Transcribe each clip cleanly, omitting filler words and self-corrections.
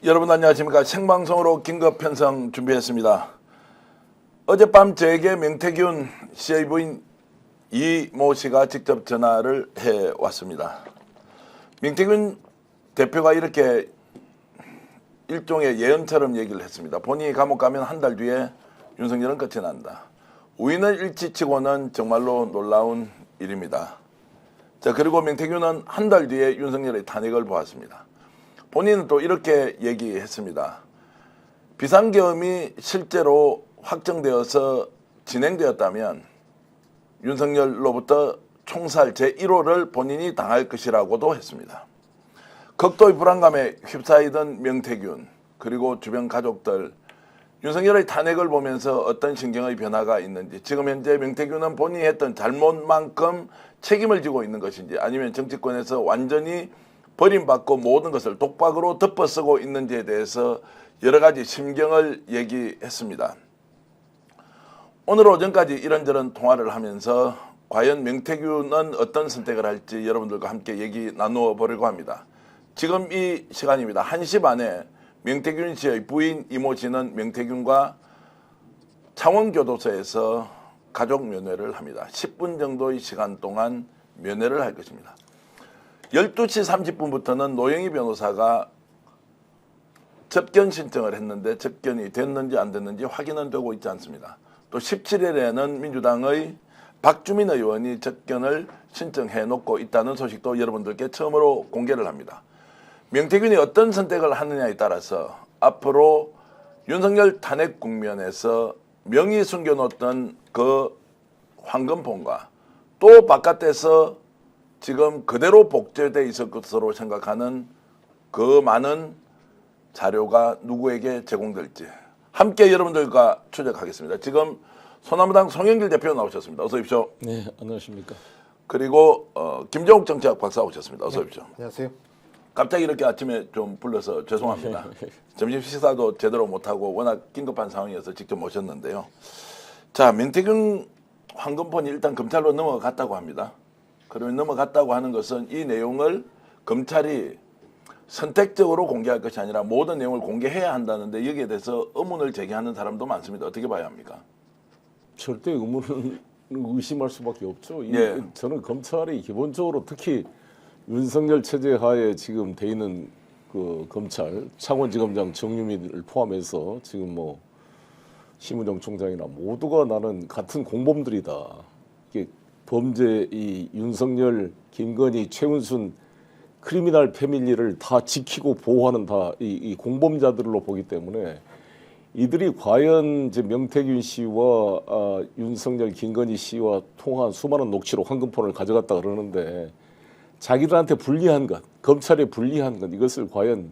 여러분 안녕하십니까. 생방송으로 긴급 편성 준비했습니다. 어젯밤 저에게 명태균 씨의 부인 이모 씨가 직접 전화를 해왔습니다. 명태균 대표가 이렇게 일종의 예언처럼 얘기를 했습니다. 본인이 감옥 가면 한 달 뒤에 윤석열은 끝이 난다. 우인을 일치치고는 정말로 놀라운 일입니다. 자, 그리고 명태균은 한 달 뒤에 윤석열의 탄핵을 보았습니다. 본인은 또 이렇게 얘기했습니다. 비상계엄이 실제로 확정되어서 진행되었다면 윤석열로부터 총살 제1호를 본인이 당할 것이라고도 했습니다. 극도의 불안감에 휩싸이던 명태균 그리고 주변 가족들, 윤석열의 탄핵을 보면서 어떤 신경의 변화가 있는지, 지금 현재 명태균은 본인이 했던 잘못만큼 책임을 지고 있는 것인지, 아니면 정치권에서 완전히 버림받고 모든 것을 독박으로 덮어쓰고 있는지에 대해서 여러 가지 심경을 얘기했습니다. 오늘 오전까지 이런저런 통화를 하면서 과연 명태균은 어떤 선택을 할지 여러분들과 함께 얘기 나누어 보려고 합니다. 지금 이 시간입니다. 1시 반에 명태균 씨의 부인 이모 씨는 명태균과 창원교도소에서 가족 면회를 합니다. 10분 정도의 시간 동안 면회를 할 것입니다. 12시 30분부터는 노영희 변호사가 접견 신청을 했는데 접견이 됐는지 안 됐는지 확인은 되고 있지 않습니다. 또 17일에는 민주당의 박주민 의원이 접견을 신청해 놓고 있다는 소식도 여러분들께 처음으로 공개를 합니다. 명태균이 어떤 선택을 하느냐에 따라서 앞으로 윤석열 탄핵 국면에서 명의 숨겨놓던 그 황금폰과 또 바깥에서 지금 그대로 복제되어 있을 것으로 생각하는 그 많은 자료가 누구에게 제공될지 함께 여러분들과 추적하겠습니다. 지금 소나무당 송영길 대표 나오셨습니다. 어서 오십시오. 네, 안녕하십니까. 그리고 김정욱 정치학 박사 오셨습니다. 어서 오십시오. 네, 안녕하세요. 갑자기 이렇게 아침에 좀 불러서 죄송합니다. 점심 식사도 제대로 못하고 워낙 긴급한 상황이어서 직접 모셨는데요. 자, 명태균 황금폰이 일단 검찰로 넘어갔다고 합니다. 그러면 넘어갔다고 하는 것은 이 내용을 검찰이 선택적으로 공개할 것이 아니라 모든 내용을 공개해야 한다는데, 여기에 대해서 의문을 제기하는 사람도 많습니다. 어떻게 봐야 합니까? 절대 의문은 의심할 수밖에 없죠. 예. 저는 검찰이 기본적으로 특히 윤석열 체제 하에 지금 돼 있는 그 검찰, 창원지검장 정유미를 포함해서 지금 뭐 심은정 총장이나 모두가 나는 같은 공범들이다. 이게 범죄 이 윤석열, 김건희, 최은순 크리미널 패밀리를 다 지키고 보호하는 다 이 공범자들로 보기 때문에 이들이 과연 이제 명태균 씨와 윤석열, 김건희 씨와 통한 수많은 녹취록 황금폰을 가져갔다 그러는데 자기들한테 불리한 것, 검찰에 불리한 것, 이것을 과연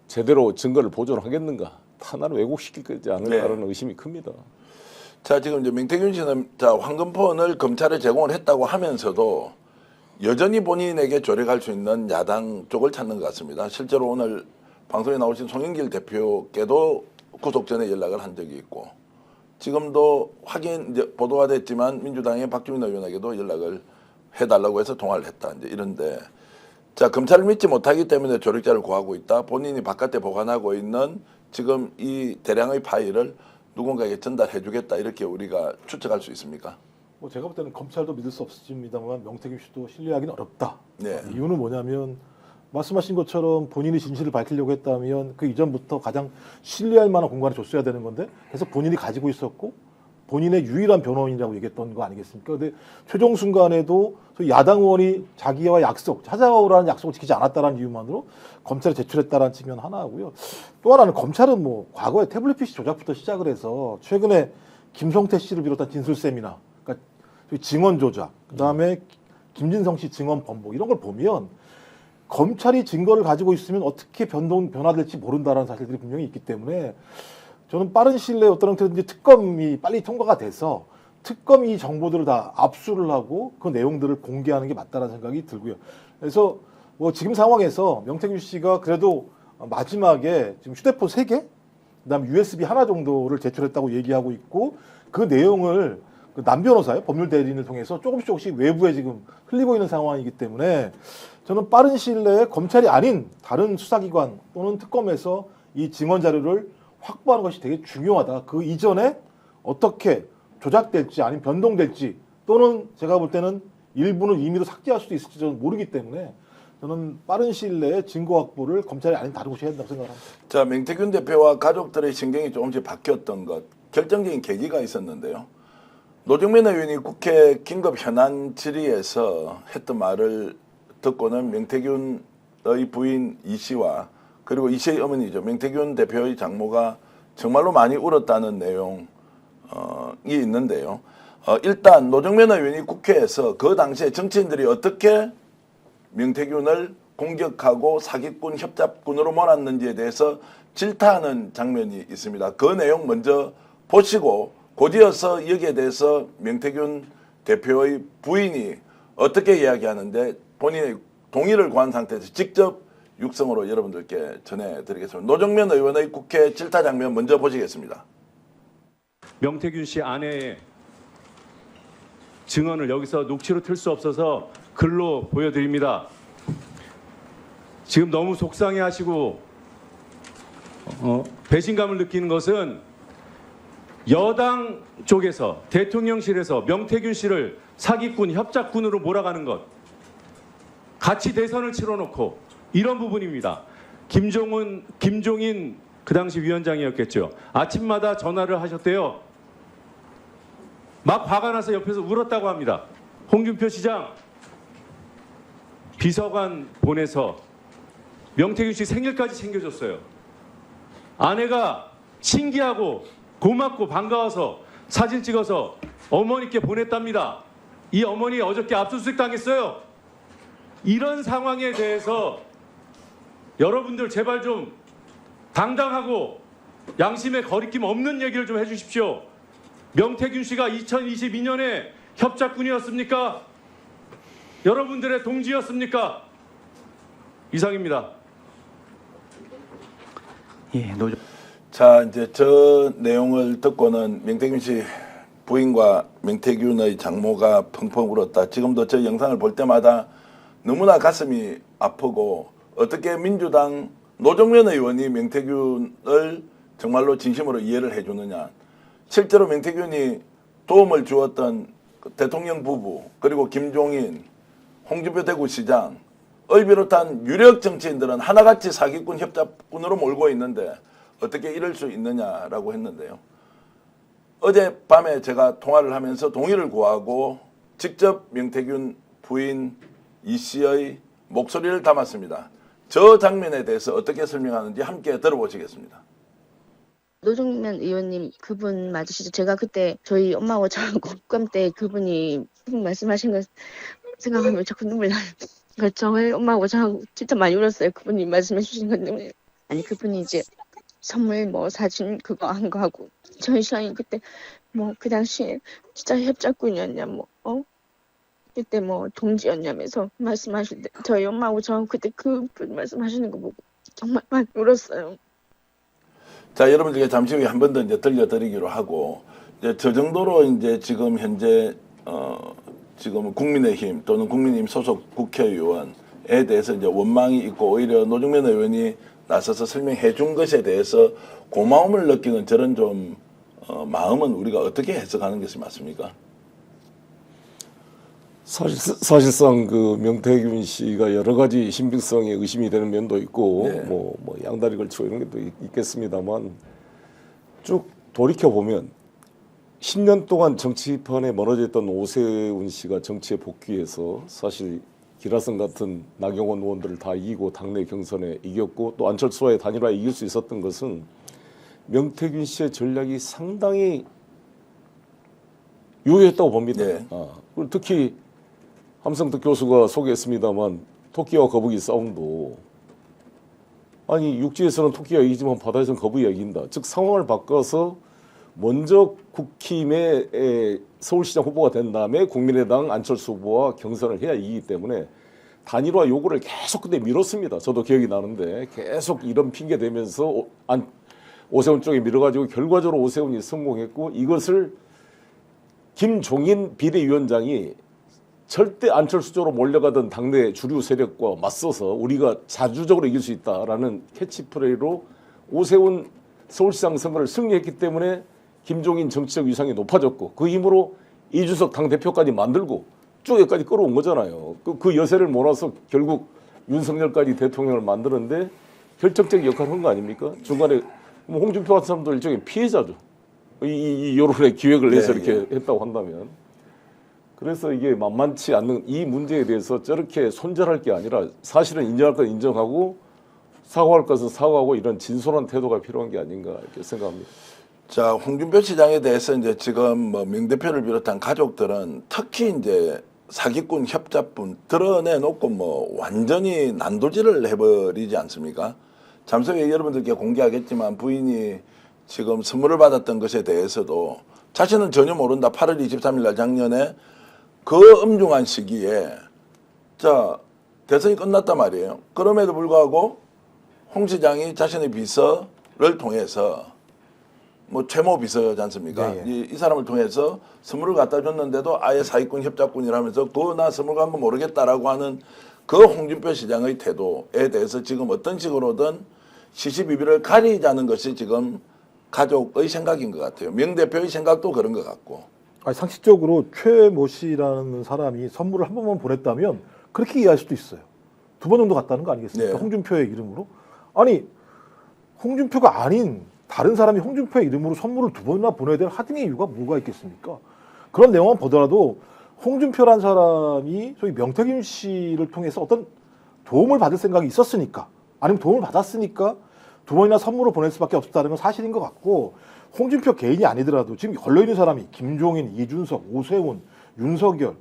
제대로 증거를 보존하겠는가? 하나를 왜곡시킬 거지 않을까라는 의심이 큽니다. 자, 지금 이제 명태균 씨는 자, 황금폰을 검찰에 제공을 했다고 하면서도 여전히 본인에게 조력할 수 있는 야당 쪽을 찾는 것 같습니다. 실제로 오늘 방송에 나오신 송영길 대표께도 구속 전에 연락을 한 적이 있고, 지금도 이제 보도가 됐지만 민주당의 박주민 의원에게도 연락을 해달라고 해서 통화를 했다. 이제 이런데, 자, 검찰을 믿지 못하기 때문에 조력자를 구하고 있다. 본인이 바깥에 보관하고 있는 지금 이 대량의 파일을 누군가에게 전달해 주겠다. 이렇게 우리가 추측할 수 있습니까? 뭐 제가 볼 때는 검찰도 믿을 수 없습니다만 명태균 씨도 신뢰하기는 어렵다. 네. 이유는 뭐냐면 말씀하신 것처럼 본인이 진실을 밝히려고 했다면 그 이전부터 가장 신뢰할 만한 공간을 줬어야 되는 건데, 그래서 본인이 가지고 있었고 본인의 유일한 변호인이라고 얘기했던 거 아니겠습니까? 근데 최종 순간에도 야당 의원이 자기와 찾아오라는 약속을 지키지 않았다는 이유만으로 검찰에 제출했다는 측면 하나고요. 또 하나는 검찰은 뭐 과거에 태블릿 PC 조작부터 시작을 해서 최근에 김성태 씨를 비롯한 진술 세미나, 그러니까 증언 조작, 그다음에 김진성 씨 증언 번복, 이런 걸 보면 검찰이 증거를 가지고 있으면 어떻게 변화될지 모른다는 사실들이 분명히 있기 때문에 저는 빠른 시일 내에 어떤 형태든지 특검이 빨리 통과가 돼서 특검이 이 정보들을 다 압수를 하고 그 내용들을 공개하는 게 맞다는 생각이 들고요. 그래서 뭐 지금 상황에서 명태균 씨가 그래도 마지막에 지금 휴대폰 3개, 그다음 USB 하나 정도를 제출했다고 얘기하고 있고, 그 내용을 그 남 변호사요, 법률 대리인을 통해서 조금씩 외부에 지금 흘리고 있는 상황이기 때문에 저는 빠른 시일 내에 검찰이 아닌 다른 수사기관 또는 특검에서 이 증언 자료를 확보하는 것이 되게 중요하다. 그 이전에 어떻게 조작될지 아니면 변동될지 또는 제가 볼 때는 일부는 임의로 삭제할 수도 있을지 저는 모르기 때문에 저는 빠른 시일 내에 증거 확보를 검찰이 아닌 다른 곳이 해야 된다고 생각합니다. 자, 명태균 대표와 가족들의 신경이 조금씩 바뀌었던 것, 결정적인 계기가 있었는데요. 노정면 의원이 국회 긴급 현안 질의에서 했던 말을 듣고는 명태균의 부인 이 씨와 그리고 이 씨의 어머니죠. 명태균 대표의 장모가 정말로 많이 울었다는 내용이 있는데요. 일단 노정면 의원이 국회에서 그 당시에 정치인들이 어떻게 명태균을 공격하고 사기꾼, 협잡꾼으로 몰았는지에 대해서 질타하는 장면이 있습니다. 그 내용 먼저 보시고 곧이어서 여기에 대해서 명태균 대표의 부인이 어떻게 이야기하는데 본인의 동의를 구한 상태에서 직접 육성으로 여러분들께 전해드리겠습니다. 노정면 의원의 국회 질타 장면 먼저 보시겠습니다. 명태균 씨 아내의 증언을 여기서 녹취로 틀 수 없어서 글로 보여드립니다. 지금 너무 속상해하시고 배신감을 느끼는 것은 여당 쪽에서 대통령실에서 명태균 씨를 사기꾼, 협작꾼으로 몰아가는 것, 같이 대선을 치러놓고 이런 부분입니다. 김종인 그 당시 위원장이었겠죠. 아침마다 전화를 하셨대요. 막 화가 나서 옆에서 울었다고 합니다. 홍준표 시장 비서관 보내서 명태균 씨 생일까지 챙겨줬어요. 아내가 신기하고 고맙고 반가워서 사진 찍어서 어머니께 보냈답니다. 이 어머니 어저께 압수수색 당했어요. 이런 상황에 대해서 여러분들 제발 좀 당당하고 양심에 거리낌 없는 얘기를 좀 해주십시오. 명태균 씨가 2022년에 협작꾼이었습니까? 여러분들의 동지였습니까? 이상입니다. 예, 자, 이제 저 내용을 듣고는 명태균 씨 부인과 명태균의 장모가 펑펑 울었다. 지금도 저 영상을 볼 때마다 너무나 가슴이 아프고 어떻게 민주당 노정면 의원이 명태균을 정말로 진심으로 이해를 해주느냐. 실제로 명태균이 도움을 주었던 대통령 부부 그리고 김종인, 홍준표 대구시장을 비롯한 유력 정치인들은 하나같이 사기꾼, 협잡꾼으로 몰고 있는데 어떻게 이럴 수 있느냐라고 했는데요. 어젯밤에 제가 통화를 하면서 동의를 구하고 직접 명태균 부인 이 씨의 목소리를 담았습니다. 저 장면에 대해서 어떻게 설명하는지 함께 들어보시겠습니다. 노정면 의원님 그분 맞으시죠? 제가 그때 저희 엄마하고 저하고 국감 때 그분 말씀하신 거 생각하면 자꾸 눈물 나요. 그러니까 저희 엄마하고 저하고 진짜 많이 울었어요. 그분이 말씀해 주신 것 때문에. 아니 그분이 이제 선물 뭐 사진 그거 한 거 하고 저희 시장이 그때 뭐 그 당시에 진짜 협작꾼이었냐 그때 뭐 동지였냐면서 말씀하실 때 저희 엄마하고 저하고 그때 그분 말씀하시는 거 보고 정말 많이 울었어요. 자, 여러분들께 잠시 후에 한 번 더 이제 들려드리기로 하고, 이제 저 정도로 이제 지금 현재, 지금 국민의힘 또는 국민의힘 소속 국회의원에 대해서 이제 원망이 있고, 오히려 노정면 의원이 나서서 설명해 준 것에 대해서 고마움을 느끼는 저런 좀, 마음은 우리가 어떻게 해석하는 것이 맞습니까? 사실상 그 명태균 씨가 여러 가지 신빙성에 의심이 되는 면도 있고 네. 뭐 양다리 걸치고 이런 것도 있겠습니다만 쭉 돌이켜 보면 10년 동안 정치판에 멀어져 있던 오세훈 씨가 정치에 복귀해서 사실 기라성 같은 나경원 의원들을 다 이기고 당내 경선에 이겼고 또 안철수와의 단일화에 이길 수 있었던 것은 명태균 씨의 전략이 상당히 유효했다고 봅니다. 네. 그리고 특히 함성득 교수가 소개했습니다만 토끼와 거북이 싸움도 아니 육지에서는 토끼가 이기지만 바다에서는 거북이가 이긴다. 즉 상황을 바꿔서 먼저 국힘의 서울시장 후보가 된 다음에 국민의당 안철수 후보와 경선을 해야 이기기 때문에 단일화 요구를 계속 그때 미뤘습니다. 저도 기억이 나는데 계속 이런 핑계 대면서 오세훈 쪽에 밀어가지고 결과적으로 오세훈이 성공했고 이것을 김종인 비대위원장이 절대 안철수 쪽으로 몰려가던 당내 주류 세력과 맞서서 우리가 자주적으로 이길 수 있다라는 캐치프레이로 오세훈 서울시장 선거를 승리했기 때문에 김종인 정치적 위상이 높아졌고 그 힘으로 이준석 당대표까지 만들고 쭉 여기까지 끌어온 거잖아요. 그 여세를 몰아서 결국 윤석열까지 대통령을 만드는데 결정적인 역할을 한 거 아닙니까? 중간에 뭐 홍준표 같은 사람도 일종의 피해자죠. 이 여론의 기획을 해서 네, 이렇게 했다고 한다면. 그래서 이게 만만치 않는 이 문제에 대해서 저렇게 손절할 게 아니라 사실은 인정할 건 인정하고 사과할 것은 사과하고 이런 진솔한 태도가 필요한 게 아닌가 이렇게 생각합니다. 자, 홍준표 시장에 대해서 이제 지금 뭐 명 대표를 비롯한 가족들은 특히 이제 사기꾼, 협잡분 드러내놓고 뭐 완전히 난도질을 해버리지 않습니까? 잠시 후에 여러분들께 공개하겠지만 부인이 지금 선물을 받았던 것에 대해서도 자신은 전혀 모른다. 8월 23일 날 작년에 그 엄중한 시기에 자 대선이 끝났단 말이에요. 그럼에도 불구하고 홍 시장이 자신의 비서를 통해서 뭐 최모 비서지 않습니까? 네, 이 사람을 통해서 선물을 갖다 줬는데도 아예 사기꾼 협잡꾼이라면서 그거 나 선물 간 거 모르겠다라고 하는 그 홍준표 시장의 태도에 대해서 지금 어떤 식으로든 시시비비를 가리자는 것이 지금 가족의 생각인 것 같아요. 명 대표의 생각도 그런 것 같고. 아니, 상식적으로 최모 씨라는 사람이 선물을 한 번만 보냈다면 그렇게 이해할 수도 있어요. 2번 정도 갔다는 거 아니겠습니까? 네. 홍준표의 이름으로. 아니 홍준표가 아닌 다른 사람이 홍준표의 이름으로 선물을 2번이나 보내야 될 하등의 이유가 뭐가 있겠습니까? 그런 내용만 보더라도 홍준표란 사람이 소위 명태균 씨를 통해서 어떤 도움을 받을 생각이 있었으니까 아니면 도움을 받았으니까 2번이나 선물을 보낼 수밖에 없었다는 건 사실인 것 같고 홍준표 개인이 아니더라도 지금 걸려있는 사람이 김종인, 이준석, 오세훈, 윤석열,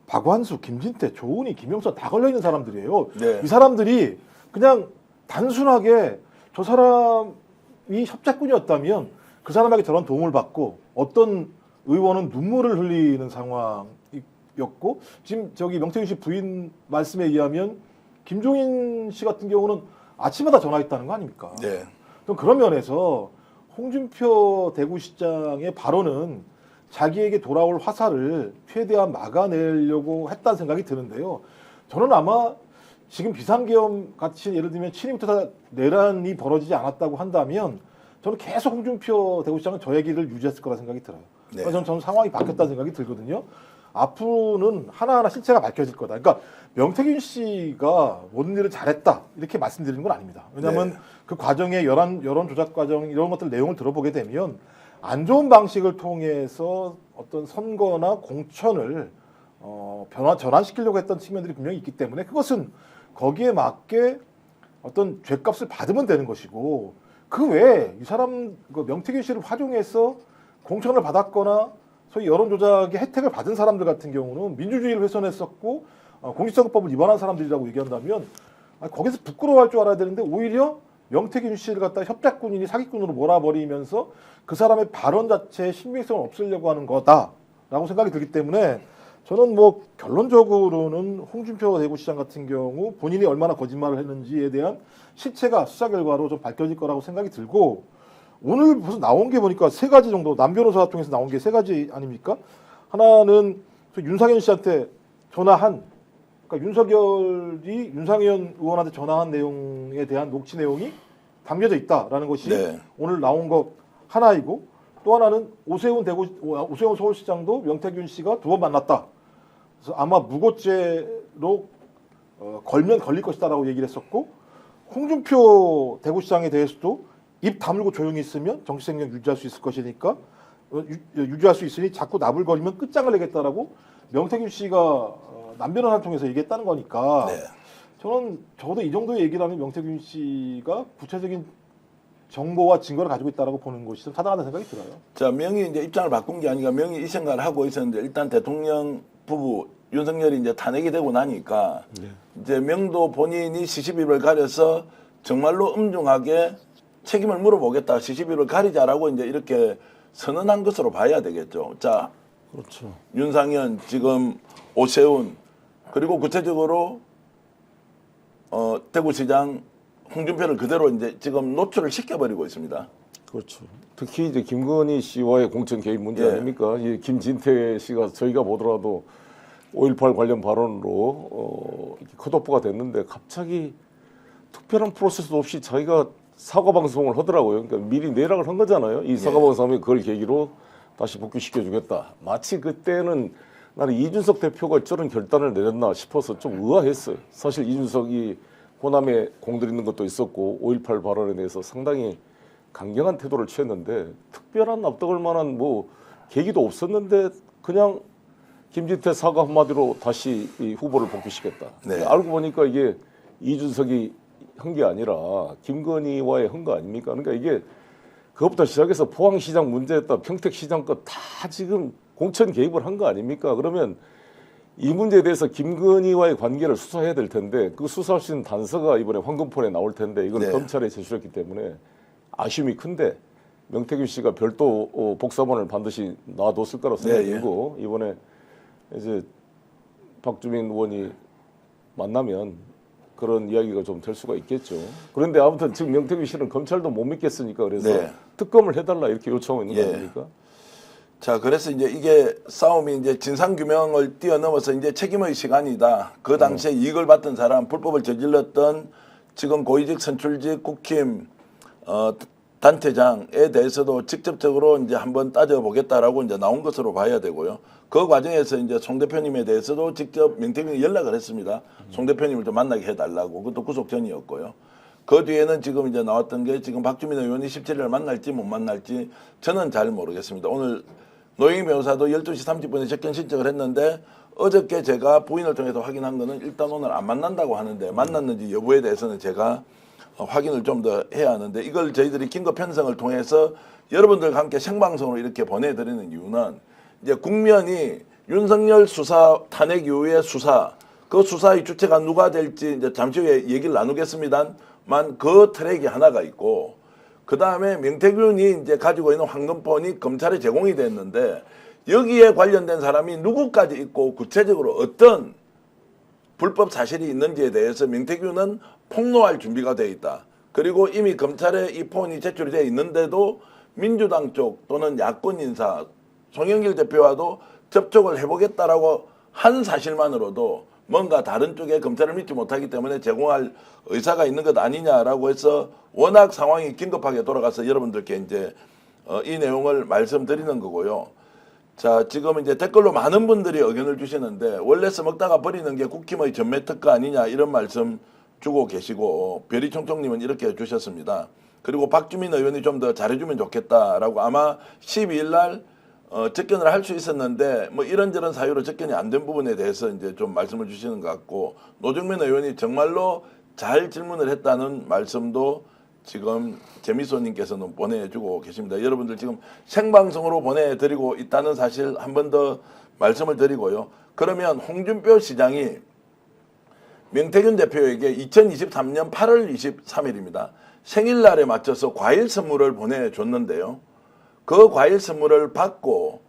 박완수, 김진태, 조은희, 김영선 다 걸려있는 사람들이에요. 네. 이 사람들이 그냥 단순하게 저 사람이 협작꾼이었다면 그 사람에게 저런 도움을 받고 어떤 의원은 눈물을 흘리는 상황이었고 지금 저기 명태균 씨 부인 말씀에 의하면 김종인 씨 같은 경우는 아침마다 전화했다는 거 아닙니까? 네. 그럼 그런 면에서 홍준표 대구시장의 발언은 자기에게 돌아올 화살을 최대한 막아내려고 했다는 생각이 드는데요. 저는 아마 지금 비상계엄 같이 예를 들면 7일부터 내란이 벌어지지 않았다고 한다면 저는 계속 홍준표 대구시장은 저 얘기를 유지했을 거라 생각이 들어요. 네. 그래서 저는 상황이 바뀌었다는 생각이 들거든요. 앞으로는 하나하나 실체가 밝혀질 거다. 그러니까 명태균 씨가 모든 일을 잘했다 이렇게 말씀드리는 건 아닙니다. 왜냐하면 네. 그 과정의 여론 조작 과정 이런 것들 내용을 들어보게 되면 안 좋은 방식을 통해서 어떤 선거나 공천을 전환시키려고 했던 측면들이 분명히 있기 때문에 그것은 거기에 맞게 어떤 죗값을 받으면 되는 것이고 그 외에 이 사람 그 명태균 씨를 활용해서 공천을 받았거나 소위 여론 조작의 혜택을 받은 사람들 같은 경우는 민주주의를 훼손했었고 공직선거법을 위반한 사람들이라고 얘기한다면 거기서 부끄러워할 줄 알아야 되는데 오히려 명태균 씨를 갖다 협작꾼이니 사기꾼으로 몰아버리면서 그 사람의 발언 자체의 신빙성을 없애려고 하는 거다라고 생각이 들기 때문에 저는 뭐 결론적으로는 홍준표 대구시장 같은 경우 본인이 얼마나 거짓말을 했는지에 대한 실체가 수사 결과로 좀 밝혀질 거라고 생각이 들고 오늘 벌써 나온 게 보니까 3가지 정도 남 변호사 통해서 나온 게 3가지 아닙니까? 하나는 윤상현 씨한테 전화한 그러니까 윤석열이 윤상현 의원한테 전화한 내용에 대한 녹취 내용이 담겨져 있다라는 것이 네. 오늘 나온 것 하나이고 또 하나는 오세훈 서울시장도 명태균 씨가 2번 만났다. 그래서 아마 무고죄로 걸면 걸릴 것이다라고 얘기를 했었고 홍준표 대구시장에 대해서도 입 다물고 조용히 있으면 정치 생명 유지할 수 있을 것이니까 유지할 수 있으니 자꾸 나불거리면 끝장을 내겠다라고 명태균 씨가 남변호사를 통해서 얘기했다는 거니까 네. 저는 적어도 이 정도의 얘기를 하면 명태균 씨가 구체적인 정보와 증거를 가지고 있다라고 보는 것이 좀 타당하다는 생각이 들어요. 자, 명이 이제 입장을 바꾼 게 아니라 명이 이 생각을 하고 있었는데 일단 대통령 부부 윤석열이 이제 탄핵이 되고 나니까 이제 명도 본인이 시시비를 가려서 정말로 엄중하게 책임을 물어보겠다. 시시비를 가리자라고 이제 이렇게 선언한 것으로 봐야 되겠죠. 자, 그렇죠. 윤상현 지금 오세훈 그리고 구체적으로 대구시장 홍준표를 그대로 이제 지금 노출을 시켜버리고 있습니다. 그렇죠. 특히 이제 김건희 씨와의 공천 개입 문제 예. 아닙니까? 이 김진태 씨가 저희가 보더라도 5.18 관련 발언으로 이렇게 컷오프가 됐는데 갑자기 특별한 프로세스도 없이 자기가 사과 방송을 하더라고요. 그러니까 미리 내락을 한 거잖아요. 이 사과 방송하면 그걸 계기로 다시 복귀시켜 주겠다. 마치 그때는 나는 이준석 대표가 저런 결단을 내렸나 싶어서 좀 의아했어요. 사실 이준석이 호남에 공들이는 것도 있었고 5.18 발언에 대해서 상당히 강경한 태도를 취했는데 특별한 납득할 만한 뭐 계기도 없었는데 그냥 김진태 사과 한마디로 다시 이 후보를 복귀시켰다. 네. 알고 보니까 이게 이준석이 한 게 아니라 김건희와의 한 거 아닙니까? 그러니까 이게 그것부터 시작해서 포항시장 문제였다, 평택시장 것 다 지금 공천 개입을 한 거 아닙니까? 그러면 이 문제에 대해서 김건희와의 관계를 수사해야 될 텐데 그 수사할 수 있는 단서가 이번에 황금폰에 나올 텐데 이건 네. 검찰에 제출했기 때문에 아쉬움이 큰데 명태균 씨가 별도 복사본을 반드시 놔뒀을 거라고 생각이 들고 이번에 이제 박주민 의원이 만나면 그런 이야기가 좀 될 수가 있겠죠. 그런데 아무튼 지금 명태균 씨는 검찰도 못 믿겠으니까 그래서 네. 특검을 해달라 이렇게 요청하고 있는 거 예. 아닙니까? 자, 그래서 이제 이게 싸움이 이제 진상규명을 뛰어넘어서 이제 책임의 시간이다. 그 당시에 이익을 받던 사람, 불법을 저질렀던 지금 고위직 선출직 국힘 단체장에 대해서도 직접적으로 이제 한번 따져보겠다라고 이제 나온 것으로 봐야 되고요. 그 과정에서 이제 송 대표님에 대해서도 직접 명태균이 연락을 했습니다. 송 대표님을 좀 만나게 해달라고. 그것도 구속 전이었고요. 그 뒤에는 지금 이제 나왔던 게 지금 박주민 의원이 17일 만날지 못 만날지 저는 잘 모르겠습니다. 오늘 노영희 변호사도 12시 30분에 접견 신청을 했는데 어저께 제가 부인을 통해서 확인한 거는 일단 오늘 안 만난다고 하는데 만났는지 여부에 대해서는 제가 확인을 좀 더 해야 하는데 이걸 저희들이 긴급 편성을 통해서 여러분들과 함께 생방송으로 이렇게 보내드리는 이유는 이제 국면이 윤석열 수사 탄핵 이후의 수사 그 수사의 주체가 누가 될지 이제 잠시 후에 얘기를 나누겠습니다만 그 트랙이 하나가 있고 그 다음에 명태균이 이제 가지고 있는 황금폰이 검찰에 제공이 됐는데 여기에 관련된 사람이 누구까지 있고 구체적으로 어떤 불법 사실이 있는지에 대해서 명태균은 폭로할 준비가 되어 있다. 그리고 이미 검찰에 이 폰이 제출이 되어 있는데도 민주당 쪽 또는 야권 인사 송영길 대표와도 접촉을 해보겠다라고 한 사실만으로도 뭔가 다른 쪽에 검찰을 믿지 못하기 때문에 제공할 의사가 있는 것 아니냐라고 해서 워낙 상황이 긴급하게 돌아가서 여러분들께 이제 이 내용을 말씀드리는 거고요. 자, 지금 이제 댓글로 많은 분들이 의견을 주시는데 원래 써먹다가 버리는 게 국힘의 전매 특가 아니냐 이런 말씀 주고 계시고 별이총총님은 이렇게 주셨습니다. 그리고 박주민 의원이 좀 더 잘해주면 좋겠다라고 아마 12일 날 접견을 할 수 있었는데 뭐 이런저런 사유로 접견이 안 된 부분에 대해서 이제 좀 말씀을 주시는 것 같고 노정민 의원이 정말로 잘 질문을 했다는 말씀도 지금 재미소님께서는 보내주고 계십니다. 여러분들 지금 생방송으로 보내드리고 있다는 사실 한 번 더 말씀을 드리고요. 그러면 홍준표 시장이 명태균 대표에게 2023년 8월 23일입니다. 생일날에 맞춰서 과일 선물을 보내줬는데요. 그 과일 선물을 받고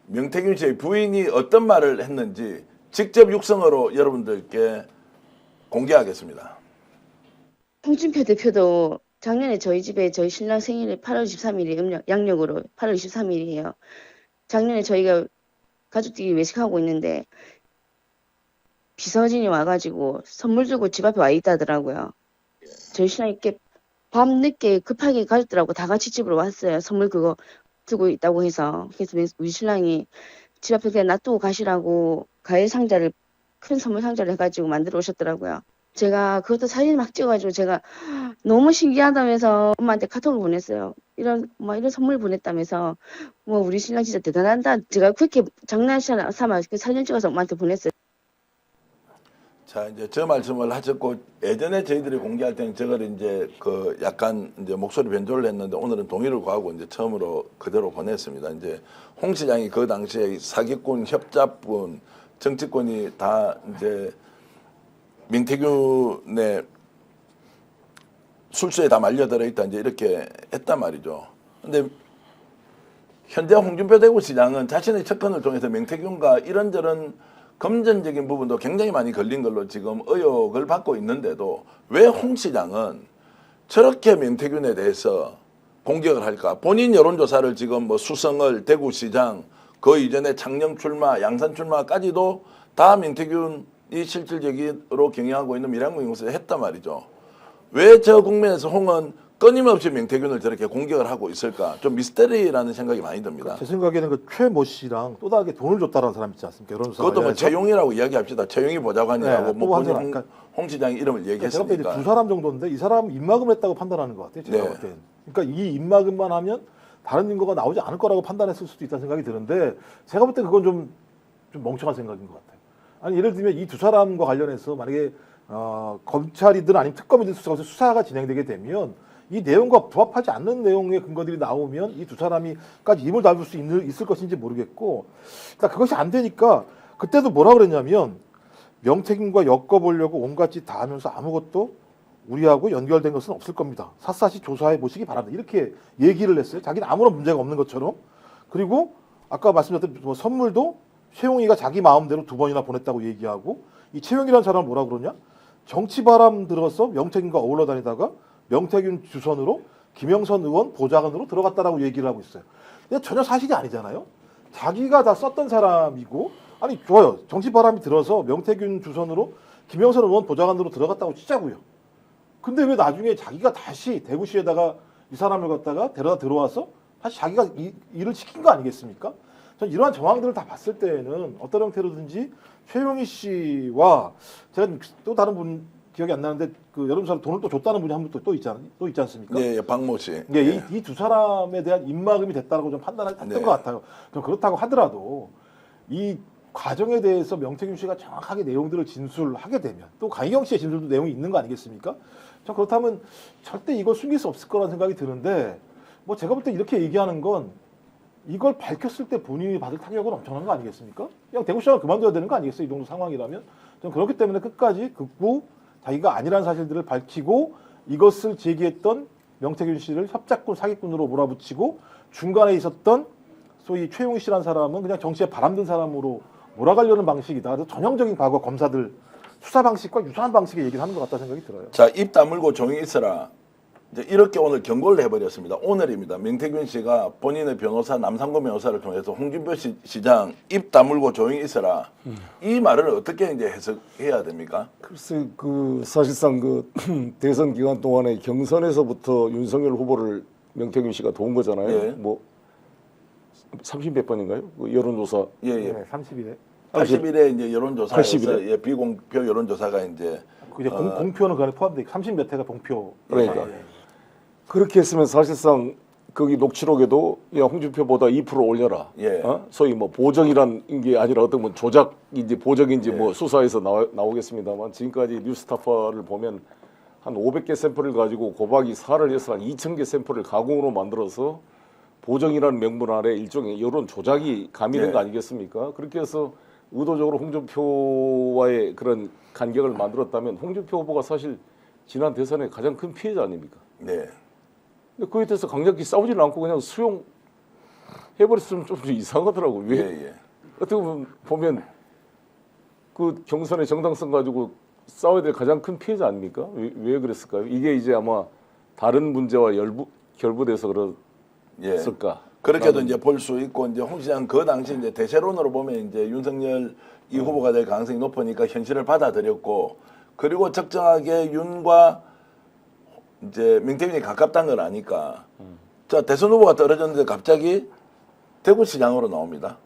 명태균 씨의 부인이 어떤 말을 했는지 직접 육성으로 여러분들께 공개하겠습니다. 홍준표 대표도 작년에 저희 집에 저희 신랑 생일이 8월 23일이 양력으로 8월 23일이에요. 작년에 저희가 가족들이 외식하고 있는데 비서진이 와가지고 선물 주고 집 앞에 와 있다더라고요. 저희 신랑이 이렇게 밤 늦게 급하게 가족들하고 다 같이 집으로 왔어요. 선물 그거 두고 있다고 해서. 그래서 우리 신랑이 집 앞에 그냥 놔두고 가시라고 과일 상자를 큰 선물 상자를 해가지고 만들어 오셨더라고요. 제가 그것도 사진 막 찍어가지고 제가 너무 신기하다면서 엄마한테 카톡을 보냈어요. 이런 선물 보냈다면서 뭐 우리 신랑 진짜 대단하다. 제가 그렇게 장난 삼아 그 사진 찍어서 엄마한테 보냈어요. 자, 이제 저 말씀을 하셨고 예전에 저희들이 공개할 때는 저걸 이제 그 약간 이제 목소리 변조를 했는데 오늘은 동의를 구하고 이제 처음으로 그대로 보냈습니다. 이제 홍 시장이 그 당시에 사기꾼, 협잡꾼, 정치권이 다 이제 명태균의 술수에 다 말려들어 있다 이제 이렇게 했단 말이죠. 근데 현재 홍준표 대구시장은 자신의 접견을 통해서 명태균과 이런저런 금전적인 부분도 굉장히 많이 걸린 걸로 지금 의혹을 받고 있는데도 왜 홍 시장은 저렇게 명태균에 대해서 공격을 할까? 본인 여론조사를 지금 뭐 수성을 대구시장 그 이전에 창녕 출마, 양산 출마까지도 다 민태균이 실질적으로 경영하고 있는 밀양공영에서 했단 말이죠. 왜 저 국면에서 홍은 끊임없이 명태균을 저렇게 공격을 하고 있을까? 좀 미스터리라는 생각이 많이 듭니다. 제 생각에는 그 최모 씨랑 또 다르게 돈을 줬다라는 사람 있지 않습니까? 여론조사 그것도 뭐 관련해서. 최용이라고 이야기합시다. 최용이 보좌관이라고 네, 뭐 또한 본인 사람, 그러니까 홍 시장의 이름을 제가 볼 때 얘기했으니까. 두 사람 정도인데 이 사람 입막음을 했다고 판단하는 것 같아요. 제가 네. 볼 때. 그러니까 이 입막음만 하면 다른 증거가 나오지 않을 거라고 판단했을 수도 있다는 생각이 드는데 제가 볼 때 그건 좀 멍청한 생각인 것 같아요. 아니 예를 들면 이 두 사람과 관련해서 만약에 검찰이든 아니면 특검이든 수사가 진행되게 되면 이 내용과 부합하지 않는 내용의 근거들이 나오면 이 두 사람이까지 입을 다물 수 있을 것인지 모르겠고, 그러니까 그것이 안 되니까 그때도 뭐라 그랬냐면 명태균과 엮어보려고 온갖 짓 다 하면서 아무것도 우리하고 연결된 것은 없을 겁니다. 샅샅이 조사해 보시기 바랍니다. 이렇게 얘기를 했어요. 자기는 아무런 문제가 없는 것처럼. 그리고 아까 말씀드렸던 뭐 선물도 최용이가 자기 마음대로 2번이나 보냈다고 얘기하고, 이 최용이라는 사람은 뭐라 그러냐? 정치바람 들어서 명태균과 어울러 다니다가 명태균 주선으로 김영선 의원 보좌관으로 들어갔다라고 얘기를 하고 있어요. 근데 전혀 사실이 아니잖아요. 자기가 다 썼던 사람이고, 아니 좋아요. 정치바람이 들어서 명태균 주선으로 김영선 의원 보좌관으로 들어갔다고 치자고요. 근데 왜 나중에 자기가 다시 대구시에다가 이 사람을 갖다가 데려다 들어와서 다시 자기가 일을 시킨 거 아니겠습니까? 전 이러한 정황들을 다 봤을 때에는 어떤 형태로든지 최용희 씨와 제가 또 다른 분 기억이 안 나는데 그 여론조사로 돈을 또 줬다는 분이 한 분 또 있지 않습니까? 예, 예, 박모 씨. 예, 이 두 사람에 대한 입막음이 됐다라고 좀 판단했던 네. 것 같아요. 그럼 그렇다고 하더라도 이 과정에 대해서 명태균 씨가 정확하게 내용들을 진술하게 되면 또 강희경 씨의 진술도 내용이 있는 거 아니겠습니까? 저 그렇다면 절대 이걸 숨길 수 없을 거라는 생각이 드는데, 뭐 제가 볼 때 이렇게 얘기하는 건 이걸 밝혔을 때 본인이 받을 타격은 엄청난 거 아니겠습니까? 그냥 대구시장을 그만둬야 되는 거 아니겠어요? 이 정도 상황이라면. 저는 그렇기 때문에 끝까지 극구 자기가 아니라는 사실들을 밝히고 이것을 제기했던 명태균 씨를 협작꾼, 사기꾼으로 몰아붙이고 중간에 있었던 소위 최용희 씨라는 사람은 그냥 정치에 바람든 사람으로 몰아가려는 방식이다. 그래서 전형적인 과거 검사들 수사 방식과 유사한 방식의 얘기를 하는 것 같다는 생각이 들어요. 자, 입 다물고 조용히 있어라. 이제 이렇게 오늘 경고를 해버렸습니다. 오늘입니다. 명태균 씨가 본인의 변호사 남상권 변호사를 통해서 홍준표 시장 입 다물고 조용히 있어라. 이 말을 어떻게 이제 해석해야 됩니까? 글쎄 그 사실상 그 대선 기간 동안에 경선에서부터 윤석열 후보를 명태균 씨가 도운 거잖아요. 예. 뭐 30몇 번인가요? 그 여론조사 예, 예. 네, 30일에. 80일에 이제 여론조사에서 80일 에? 예, 비공표 여론조사가 이제 이제 공표는 그 안에 포함돼 30몇 회가 공표. 그러니까 그렇게 했으면 사실상 거기 녹취록에도 야 홍준표보다 2% 올려라. 예. 소위 뭐 보정이란 게 아니라 어떤 뭐 조작인지 보정인지 예. 뭐 수사에서 나오겠습니다만 지금까지 뉴스타파를 보면 한 500개 샘플을 가지고 곱하기 4를 해서 한 2,000개 샘플을 가공으로 만들어서 보정이라는 명분 아래 일종의 여론 조작이 가미된 예. 거 아니겠습니까? 그렇게 해서 의도적으로 홍준표와의 그런 간격을 만들었다면 홍준표 후보가 사실 지난 대선의 가장 큰 피해자 아닙니까? 네. 근데 그에 대해서 강력히 싸우지는 않고 그냥 수용해버렸으면 좀 이상하더라고요. 왜? 예, 예. 어떻게 보면 그 경선의 정당성 가지고 싸워야 될 가장 큰 피해자 아닙니까? 왜 그랬을까요? 이게 이제 아마 다른 문제와 결부돼서 예. 그랬을까? 그렇게도 이제 볼 수 있고 이제 홍 시장 그 당시 이제 대세론으로 보면 이제 윤석열 이 후보가 될 가능성이 높으니까 현실을 받아들였고, 그리고 적정하게 윤과 이제 명태균이 가깝다는 걸 아니까 자 대선 후보가 떨어졌는데 갑자기 대구시장으로 나옵니다.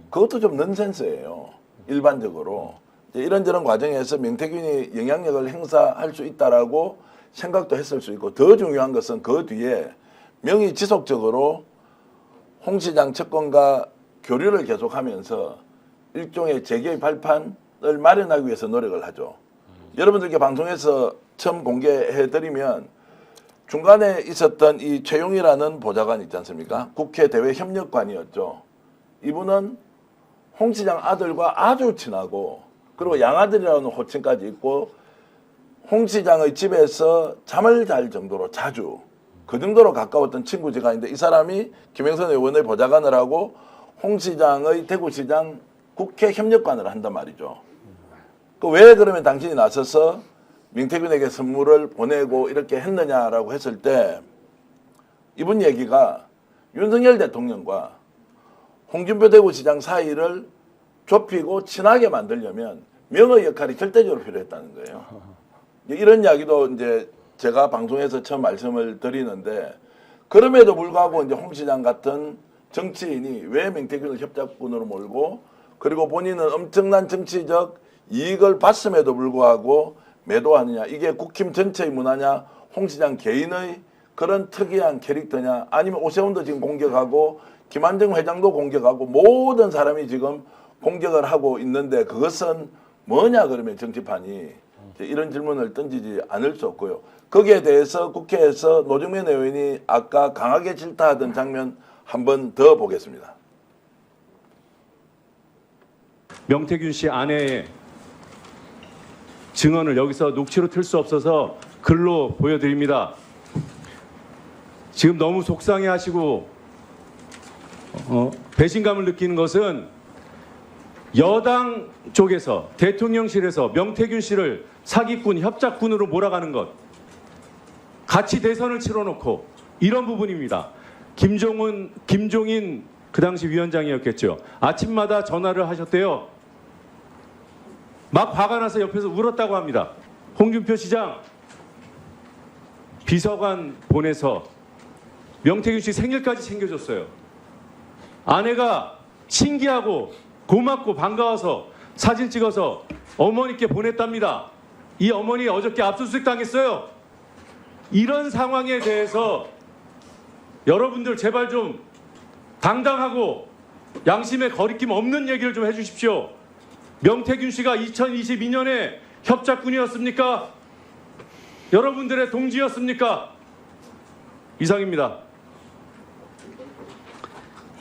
그것도 좀 넌센스예요. 일반적으로 이제 이런저런 과정에서 명태균이 영향력을 행사할 수 있다라고 생각도 했을 수 있고, 더 중요한 것은 그 뒤에 명의 지속적으로 홍 시장 측근과 교류를 계속하면서 일종의 재개의 발판을 마련하기 위해서 노력을 하죠. 여러분들께 방송에서 처음 공개해드리면 중간에 있었던 이 최용이라는 보좌관 있지 않습니까? 국회 대외 협력관이었죠. 이분은 홍 시장 아들과 아주 친하고, 그리고 양아들이라는 호칭까지 있고, 홍 시장의 집에서 잠을 잘 정도로 자주, 그 정도로 가까웠던 친구지간인데, 이 사람이 김영선 의원의 보좌관을 하고 홍 시장의 대구시장 국회 협력관을 한단 말이죠. 그 왜 그러면 당신이 나서서 명태균에게 선물을 보내고 이렇게 했느냐라고 했을 때, 이분 얘기가 윤석열 대통령과 홍준표 대구시장 사이를 좁히고 친하게 만들려면 명의 역할이 절대적으로 필요했다는 거예요. 이런 이야기도 이제 제가 방송에서 처음 말씀을 드리는데 그럼에도 불구하고 이제 홍 시장 같은 정치인이 왜 명태균을 협작군으로 몰고 그리고 본인은 엄청난 정치적 이익을 봤음에도 불구하고 매도하느냐. 이게 국힘 전체의 문화냐 홍 시장 개인의 그런 특이한 캐릭터냐 아니면 오세훈도 지금 공격하고 김한정 회장도 공격하고 모든 사람이 지금 공격을 하고 있는데 그것은 뭐냐 그러면 정치판이 이런 질문을 던지지 않을 수 없고요. 거기에 대해서 국회에서 노정면 의원이 아까 강하게 질타하던 장면 한 번 더 보겠습니다. 명태균 씨 아내의 증언을 여기서 녹취로 틀 수 없어서 글로 보여드립니다. 지금 너무 속상해하시고 배신감을 느끼는 것은 여당 쪽에서 대통령실에서 명태균 씨를 사기꾼, 협작꾼으로 몰아가는 것, 같이 대선을 치러놓고 이런 부분입니다. 김종인 그 당시 위원장이었겠죠. 아침마다 전화를 하셨대요. 막 화가 나서 옆에서 울었다고 합니다. 홍준표 시장 비서관 보내서 명태균 씨 생일까지 챙겨줬어요. 아내가 신기하고 고맙고 반가워서 사진 찍어서 어머니께 보냈답니다. 이 어머니 어저께 압수수색 당했어요. 이런 상황에 대해서 여러분들 제발 좀 당당하고 양심에 거리낌 없는 얘기를 좀 해주십시오. 명태균 씨가 2022년에 협작군이었습니까? 여러분들의 동지였습니까? 이상입니다.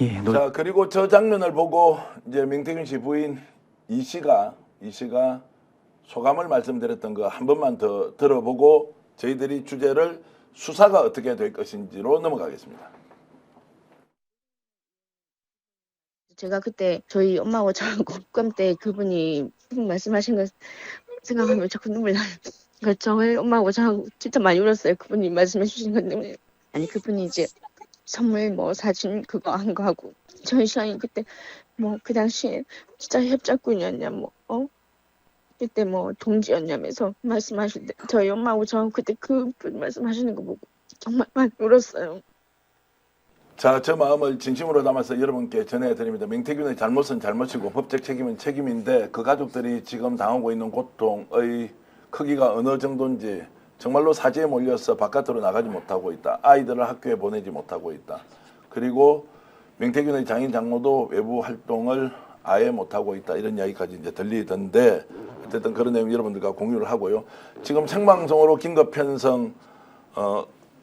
예, 자, 그리고 저 장면을 보고 이제 명태균 씨 부인 이 씨가 소감을 말씀드렸던 거 한 번만 더 들어보고 저희들이 주제를 수사가 어떻게 될 것인지로 넘어가겠습니다. 제가 그때 저희 엄마하고 저하고 국감 때 그분이 말씀하신 거 생각하면 자꾸 눈물 나요. 저희 엄마하고 저하고 진짜 많이 울었어요. 그분이 말씀해 주신 것 때문에. 아니 그분이 이제 선물 뭐 사진 그거 한 거 하고 저희 신랑이 그때 뭐 그 당시에 진짜 협작꾼이었냐 그때 뭐 동지였냐면서 말씀하실 때 저희 엄마하고 저하고 그때 그분 말씀하시는 거 보고 정말 많이 울었어요. 자, 저 마음을 진심으로 담아서 여러분께 전해드립니다. 명태균의 잘못은 잘못이고 법적 책임은 책임인데 그 가족들이 지금 당하고 있는 고통의 크기가 어느 정도인지 정말로 사지에 몰려서 바깥으로 나가지 못하고 있다. 아이들을 학교에 보내지 못하고 있다. 그리고 명태균의 장인 장모도 외부 활동을 아예 못하고 있다. 이런 이야기까지 이제 들리던데 어쨌든 그런 내용 여러분들과 공유를 하고요. 지금 생방송으로 긴급 편성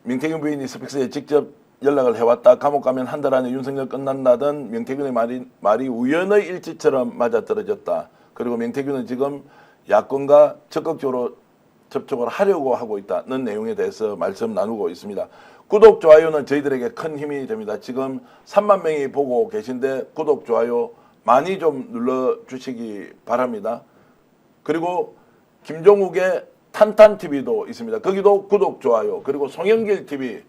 명태균 부인이 스픽스에 직접 연락을 해왔다. 감옥 가면 한 달 안에 윤석열 끝난다던 명태균의 말이 우연의 일치처럼 맞아떨어졌다. 그리고 명태균은 지금 야권과 적극적으로 접촉을 하려고 하고 있다는 내용에 대해서 말씀 나누고 있습니다. 구독, 좋아요는 저희들에게 큰 힘이 됩니다. 지금 3만 명이 보고 계신데 구독, 좋아요 많이 좀 눌러주시기 바랍니다. 그리고 김종욱의 탄탄TV도 있습니다. 거기도 구독, 좋아요. 그리고 송영길TV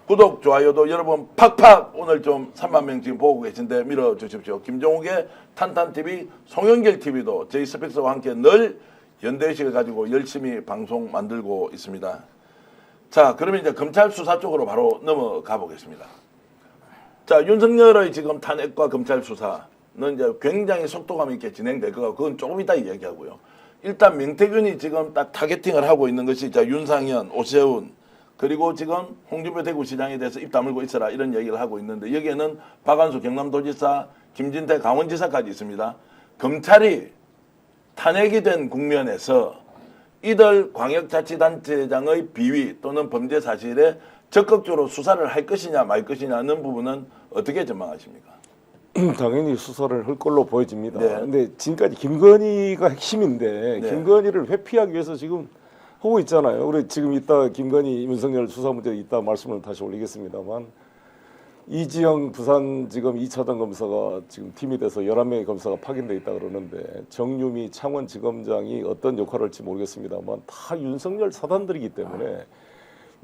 구독, 좋아요도 여러분 팍팍 오늘 좀 3만 명 지금 보고 계신데 밀어주십시오. 김종욱의 탄탄TV, 송영길TV도 저희 스픽스와 함께 늘 연대의식을 가지고 열심히 방송 만들고 있습니다. 자, 그러면 이제 검찰 수사 쪽으로 바로 넘어가 보겠습니다. 자, 윤석열의 지금 탄핵과 검찰 수사는 이제 굉장히 속도감 있게 진행될 거고 그건 조금 이따 이야기하고요. 일단 명태균이 지금 딱 타겟팅을 하고 있는 것이 자, 윤상현, 오세훈 그리고 지금 홍준표 대구시장에 대해서 입 다물고 있어라 이런 얘기를 하고 있는데 여기에는 박한수 경남도지사, 김진태 강원지사까지 있습니다. 검찰이 탄핵이 된 국면에서 이들 광역자치단체장의 비위 또는 범죄 사실에 적극적으로 수사를 할 것이냐 말 것이냐는 부분은 어떻게 전망하십니까? 당연히 수사를 할 걸로 보여집니다. 네. 근데 지금까지 김건희가 핵심인데 네. 김건희를 회피하기 위해서 지금 하고 있잖아요. 우리 지금 이따 김건희 윤석열 수사 문제 이따 말씀을 다시 올리겠습니다만 이지영 부산지검 2차장 검사가 지금 팀이 돼서 11명의 검사가 파견돼 있다 그러는데 정유미 창원지검장이 어떤 역할을 할지 모르겠습니다만 다 윤석열 사단들이기 때문에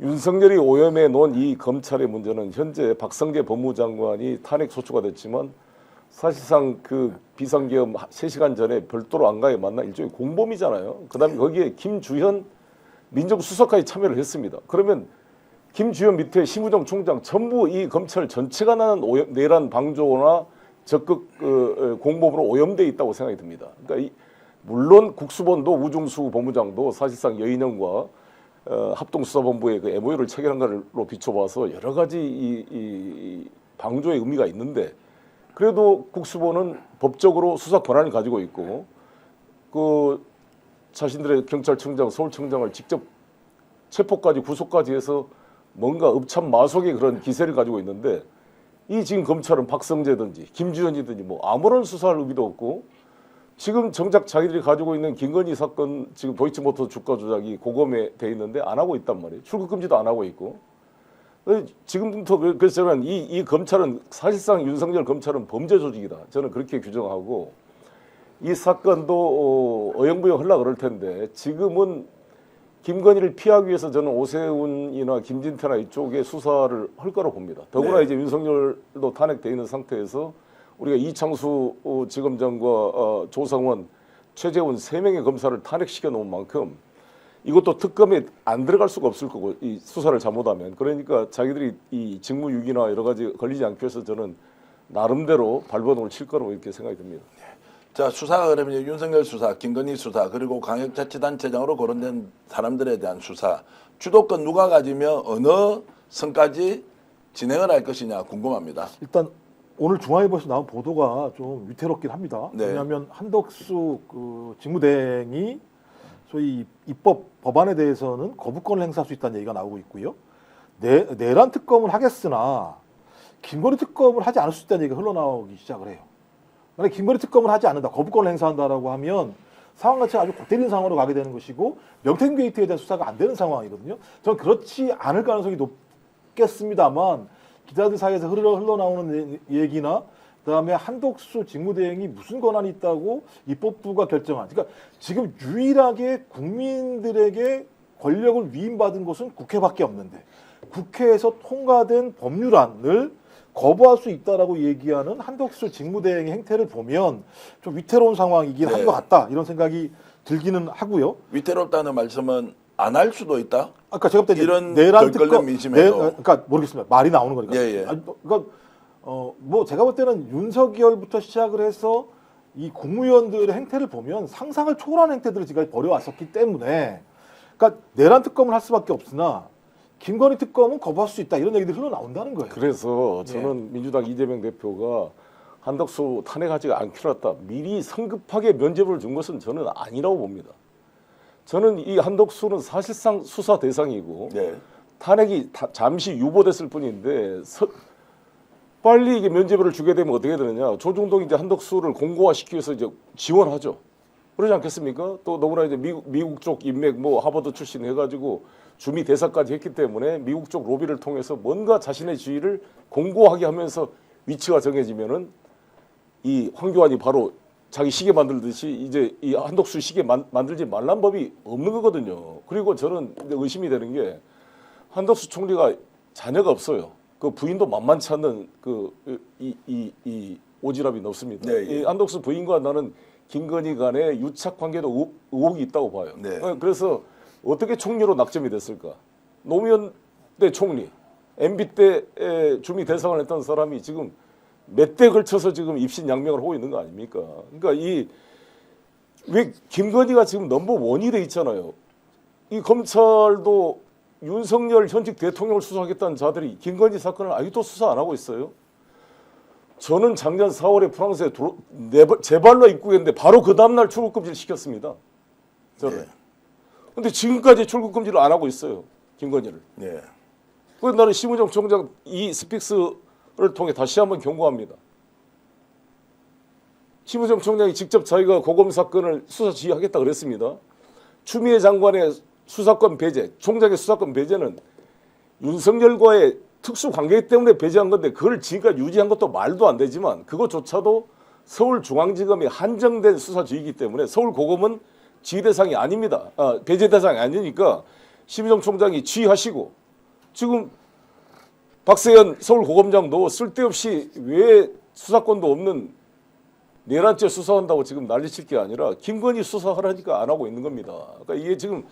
윤석열이 오염해 놓은 이 검찰의 문제는 현재 박성재 법무장관이 탄핵 소추가 됐지만 사실상 그 비상계엄 3시간 전에 별도로 안가에 만나 일종의 공범이잖아요. 그다음에 거기에 김주현 민정수석까지 참여를 했습니다. 그러면 김주현 밑에 심우정 총장 전부 이 검찰 전체가 나는 내란 방조나 적극 공범으로 오염돼 있다고 생각이 듭니다. 그러니까 물론 국수본도 우중수 본부장도 사실상 여인영과 합동수사본부의 그 MOU를 체결한 걸로 비춰봐서 여러 가지 이 방조의 의미가 있는데 그래도 국수본은 법적으로 수사 권한을 가지고 있고 그 자신들의 경찰청장, 서울청장을 직접 체포까지 구속까지 해서 뭔가 읍참마속의 그런 기세를 가지고 있는데 이 지금 검찰은 박성재든지 김주현이든지 뭐 아무런 수사할 의미도 없고 지금 정작 자기들이 가지고 있는 김건희 사건 지금 도이치모터 주가 조작이 고검에 돼 있는데 안 하고 있단 말이에요. 출국 금지도 안 하고 있고 지금부터 그래서 저는 이 검찰은 사실상 윤석열 검찰은 범죄 조직이다. 저는 그렇게 규정하고 이 사건도 어영부영 하려고 그럴 텐데 지금은 김건희를 피하기 위해서 저는 오세훈이나 김진태나 이쪽에 수사를 할 거라고 봅니다. 더구나 네. 이제 윤석열도 탄핵돼 있는 상태에서 우리가 이창수 지검장과 조성원, 최재훈 3명의 검사를 탄핵시켜 놓은 만큼 이것도 특검에 안 들어갈 수가 없을 거고 이 수사를 잘못하면 그러니까 자기들이 이 직무유기나 여러 가지 걸리지 않기 위해서 저는 나름대로 발버둥을 칠 거라고 이렇게 생각이 듭니다. 자, 수사가 그러면 이제 윤석열 수사, 김건희 수사, 그리고 광역자치단체장으로 거론된 사람들에 대한 수사, 주도권 누가 가지며 어느 선까지 진행을 할 것이냐 궁금합니다. 일단 오늘 중앙일보에서 나온 보도가 좀 위태롭긴 합니다. 네. 왜냐하면 한덕수 그 직무대행이 소위 입법 법안에 대해서는 거부권을 행사할 수 있다는 얘기가 나오고 있고요. 내란 특검을 하겠으나 김건희 특검을 하지 않을 수 있다는 얘기가 흘러나오기 시작을 해요. 만약 김건희 특검을 하지 않는다, 거부권을 행사한다라고 하면 상황 자체가 아주 곶 때리는 상황으로 가게 되는 것이고 명태균 게이트에 대한 수사가 안 되는 상황이거든요. 저는 그렇지 않을 가능성이 높겠습니다만 기자들 사이에서 흘러나오는 얘기나 그다음에 한덕수 직무대행이 무슨 권한이 있다고 입법부가 결정한. 그러니까 지금 유일하게 국민들에게 권력을 위임받은 것은 국회밖에 없는데 국회에서 통과된 법률안을 거부할 수 있다라고 얘기하는 한덕수 직무대행의 행태를 보면 좀 위태로운 상황이긴 네. 한 것 같다 이런 생각이 들기는 하고요. 위태롭다는 말씀은 안 할 수도 있다? 아까 제가 그때 이런 내란 결권력 특검, 민심에도. 그러니까 모르겠습니다. 말이 나오는 거니까. 예, 예. 아니, 그러니까 뭐 제가 볼 때는 윤석열부터 시작을 해서 이 국무위원들의 행태를 보면 상상을 초월하는 행태들을 지금 벌여왔었기 때문에, 그러니까 내란 특검을 할 수밖에 없으나 김건희 특검은 거부할 수 있다 이런 얘기들이 흘러 나온다는 거예요. 그래서 저는 민주당 이재명 대표가 한덕수 탄핵하지 않기로 했다. 미리 성급하게 면죄부를 준 것은 저는 아니라고 봅니다. 저는 이 한덕수는 사실상 수사 대상이고 네. 탄핵이 잠시 유보됐을 뿐인데 빨리 이게 면죄부를 주게 되면 어떻게 되느냐? 조중동이 이제 한덕수를 공고화시키기 위해서 이제 지원하죠. 그러지 않겠습니까? 또 너무나 이제 미국 쪽 인맥 뭐 하버드 출신 해가지고 주미 대사까지 했기 때문에 미국 쪽 로비를 통해서 뭔가 자신의 지위를 공고하게 하면서 위치가 정해지면은 이 황교안이 바로 자기 시계 만들듯이 이제 이 한덕수 시계 만들지 말란 법이 없는 거거든요. 그리고 저는 의심이 되는 게 한덕수 총리가 자녀가 없어요. 그 부인도 만만치 않는 이 오지랖이 높습니다. 네, 예. 이 한덕수 부인과 나는 김건희 간의 유착 관계도 의혹이 있다고 봐요. 네. 그래서 어떻게 총리로 낙점이 됐을까? 노무현 때 총리, MB 때 주미 대상을 했던 사람이 지금 몇 대 걸쳐서 지금 입신양명을 하고 있는 거 아닙니까? 그러니까 왜 김건희가 지금 넘버 원이 돼 있잖아요. 이 검찰도 윤석열 현직 대통령을 수사하겠다는 자들이 김건희 사건을 아직도 수사 안 하고 있어요. 저는 작년 4월에 프랑스에 제 발로 입국했는데 바로 그 다음날 출국금지를 시켰습니다. 저는. 네. 근데 지금까지 출국금지를 안 하고 있어요. 김건희를. 네. 그래서 나는 심우정 총장 이 스픽스를 통해 다시 한번 경고합니다. 심우정 총장이 직접 자기가 고검 사건을 수사 지휘하겠다 그랬습니다. 추미애 장관의 수사권 배제, 총장의 수사권 배제는 윤석열과의 특수 관계 때문에 배제한 건데 그걸 지금까지 유지한 것도 말도 안 되지만 그것조차도 서울중앙지검이 한정된 수사 지휘이기 때문에 서울고검은 지휘 대상이 아닙니다. 배제 대상이 아니니까 심우정 총장이 지휘하시고 지금 박세현 서울고검장도 쓸데없이 왜 수사권도 없는 내란죄 수사한다고 지금 난리칠 게 아니라 김건희 수사하라니까 안 하고 있는 겁니다. 그러니까 이게 지금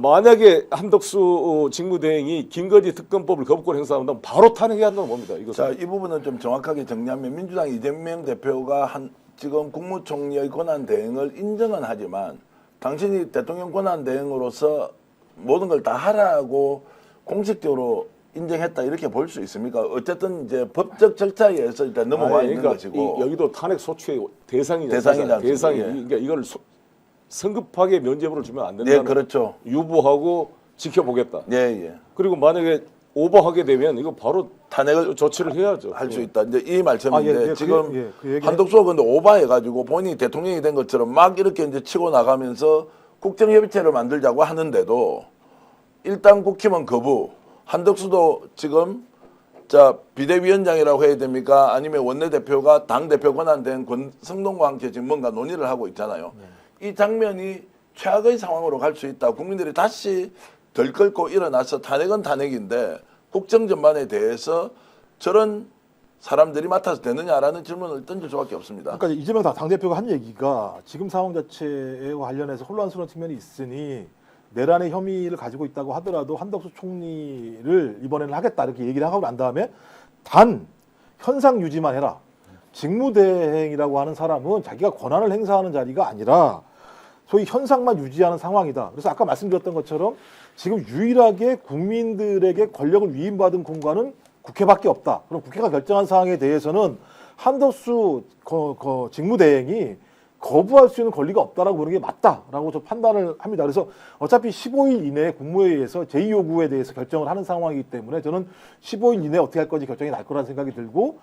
만약에 한덕수 직무대행이 김건희 특검법을 거부권 행사한다면 바로 탄핵해야 한다는 겁니다. 이것은. 자, 이 부분은 좀 정확하게 정리하면 민주당 이재명 대표가 지금 국무총리의 권한 대행을 인정은 하지만 당신이 대통령 권한 대행으로서 모든 걸 다 하라고 공식적으로 인정했다 이렇게 볼 수 있습니까? 어쨌든 이제 법적 절차에 의해서 일단 넘어와 있는 그러니까 것이고 여기도 탄핵 소추의 대상이 대상이지 않습니까? 대상이 예. 그러니까 이걸 성급하게 면죄부를 주면 안 예, 된다는 그렇죠. 유보하고 지켜보겠다. 예, 예. 그리고 만약에 오버하게 되면 이거 바로 탄핵을 조치를 해야죠. 할 수 있다. 이제 이 말씀인데 아, 예, 예, 지금 그 얘기는- 한덕수가 근데 오바해가지고 본인이 대통령이 된 것처럼 막 이렇게 이제 치고 나가면서 국정협의체를 만들자고 하는데도 일단 국힘은 거부. 한덕수도 지금 자 비대위원장이라고 해야 됩니까? 아니면 원내대표가 당대표 권한된 권성동과 함께 지금 뭔가 논의를 하고 있잖아요. 이 장면이 최악의 상황으로 갈 수 있다. 국민들이 다시 덜끓고 일어나서 탄핵은 탄핵인데 국정 전반에 대해서 저런 사람들이 맡아서 되느냐라는 질문을 던질 수밖에 없습니다. 그러니까 이재명 당대표가 한 얘기가 지금 상황 자체에 관련해서 혼란스러운 측면이 있으니 내란의 혐의를 가지고 있다고 하더라도 한덕수 총리를 이번에는 하겠다 이렇게 얘기를 하고 난 다음에 단 현상 유지만 해라. 직무대행이라고 하는 사람은 자기가 권한을 행사하는 자리가 아니라 소위 현상만 유지하는 상황이다. 그래서 아까 말씀드렸던 것처럼 지금 유일하게 국민들에게 권력을 위임받은 공간은 국회밖에 없다. 그럼 국회가 결정한 사항에 대해서는 한덕수 직무대행이 거부할 수 있는 권리가 없다라고 보는 게 맞다라고 저 판단을 합니다. 그래서 어차피 15일 이내에 국무회의에서 제2요구에 대해서 결정을 하는 상황이기 때문에 저는 15일 이내에 어떻게 할 건지 결정이 날 거라는 생각이 들고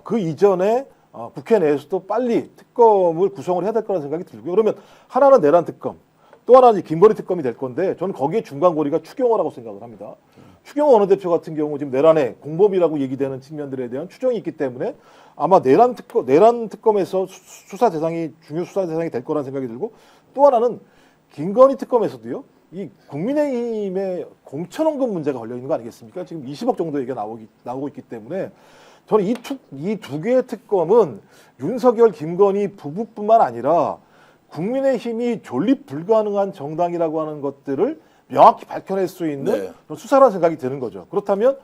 그 이전에 국회 내에서도 빨리 특검을 구성을 해야 될 거라는 생각이 들고요. 그러면 하나는 내란 특검, 또 하나는 김건희 특검이 될 건데 저는 거기에 중간고리가 추경호라고 생각을 합니다. 추경호 원내대표 같은 경우 지금 내란의 공범이라고 얘기되는 측면들에 대한 추정이 있기 때문에 아마 내란 특검에서 수사 대상이 중요 수사 대상이 될 거라는 생각이 들고 또 하나는 김건희 특검에서도요. 이 국민의힘의 공천 언급 문제가 걸려 있는 거 아니겠습니까? 지금 20억 정도 얘기가 나오고 있기 때문에 저는 이 두 개의 특검은 윤석열, 김건희 부부뿐만 아니라 국민의힘이 존립 불가능한 정당이라고 하는 것들을 명확히 밝혀낼 수 있는 네. 수사라는 생각이 드는 거죠. 그렇다면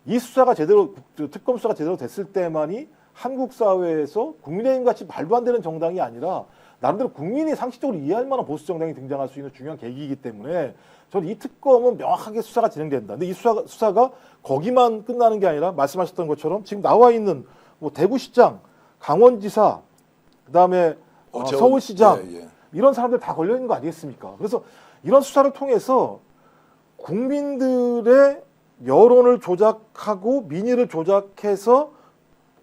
이 수사가 특검 수사가 제대로 됐을 때만이 한국 사회에서 국민의힘 같이 말도 안 되는 정당이 아니라 나름대로 국민이 상식적으로 이해할 만한 보수 정당이 등장할 수 있는 중요한 계기이기 때문에 저는 이 특검은 명확하게 수사가 진행된다. 근데 이 수사가 거기만 끝나는 게 아니라 말씀하셨던 것처럼 지금 나와 있는 뭐 대구시장, 강원지사, 그다음에 서울시장 예, 예. 이런 사람들 다 걸려 있는 거 아니겠습니까? 그래서 이런 수사를 통해서 국민들의 여론을 조작하고 민의를 조작해서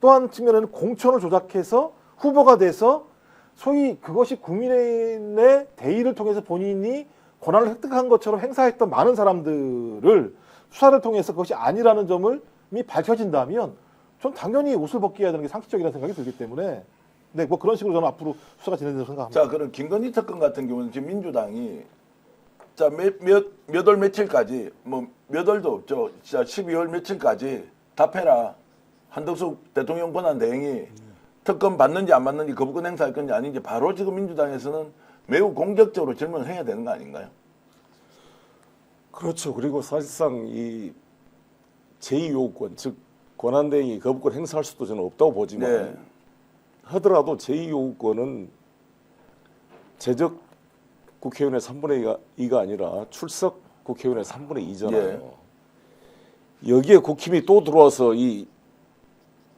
또 한 측면에는 공천을 조작해서 후보가 돼서 소위 그것이 국민의 대의를 통해서 본인이 권한을 획득한 것처럼 행사했던 많은 사람들을 수사를 통해서 그것이 아니라는 점을 밝혀진다면 전 당연히 옷을 벗겨야 되는 게 상식적이라는 생각이 들기 때문에 네, 뭐 그런 식으로 저는 앞으로 수사가 진행된다고 생각합니다. 자, 그럼 김건희 특검 같은 경우는 지금 민주당이 자, 몇 월 며칠까지 뭐 몇 월도 없죠. 자, 12월 며칠까지 답해라. 한덕수 대통령 권한 대행이 특검 받는지 안 받는지 거부권 행사할 건지 아닌지 바로 지금 민주당에서는 매우 공격적으로 질문을 해야 되는 거 아닌가요? 그렇죠. 그리고 사실상 이 제2요구권, 즉 권한대행이 거부권 행사할 수도 저는 없다고 보지만 네. 하더라도 제2요구권은 재적 국회의원의 3분의 2가 아니라 출석 국회의원의 3분의 2잖아요. 여기에 국힘이 또 들어와서 이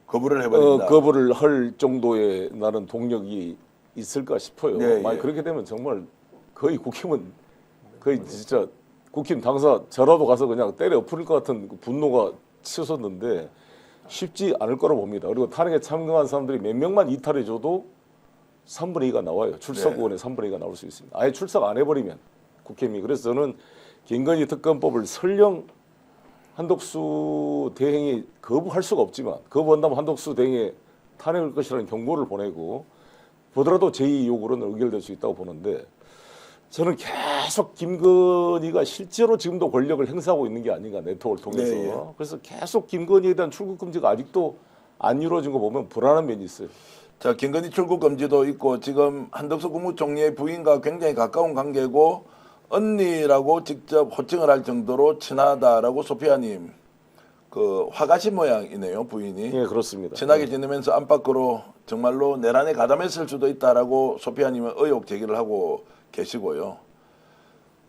거부를 해버린다. 거부를 할 정도의 나는 동력이 있을까 싶어요. 네, 만약 예. 그렇게 되면 정말 거의 국힘은 거의 진짜 국힘 당사 저라도 가서 그냥 때려 엎을 것 같은 그 분노가 치솟았는데 쉽지 않을 거라 봅니다. 그리고 탄핵에 참가한 사람들이 몇 명만 이탈해줘도 3분의 2가 나와요. 출석 네. 의원의 3분의 2가 나올 수 있습니다. 아예 출석 안 해버리면 국힘이. 그래서 저는 김건희 특검법을 설령 한덕수 대행이 거부할 수가 없지만 거부한다면 한덕수 대행에 탄핵할 것이라는 경고를 보내고 보더라도 제2요구로는 의결될 수 있다고 보는데 저는 계속 김건희가 실제로 지금도 권력을 행사하고 있는 게 아닌가 네트워크를 통해서. 네, 예. 그래서 계속 김건희에 대한 출국 금지가 아직도 안 이루어진 거 보면 불안한 면이 있어요. 자, 김건희 출국 금지도 있고 지금 한덕수 국무총리의 부인과 굉장히 가까운 관계고 언니라고 직접 호칭을 할 정도로 친하다라고 소피아님 그 화가신 모양이네요, 부인이. 예, 그렇습니다. 친하게 지내면서 안팎으로 정말로 내란에 가담했을 수도 있다라고 소피아님은 의혹 제기를 하고 계시고요.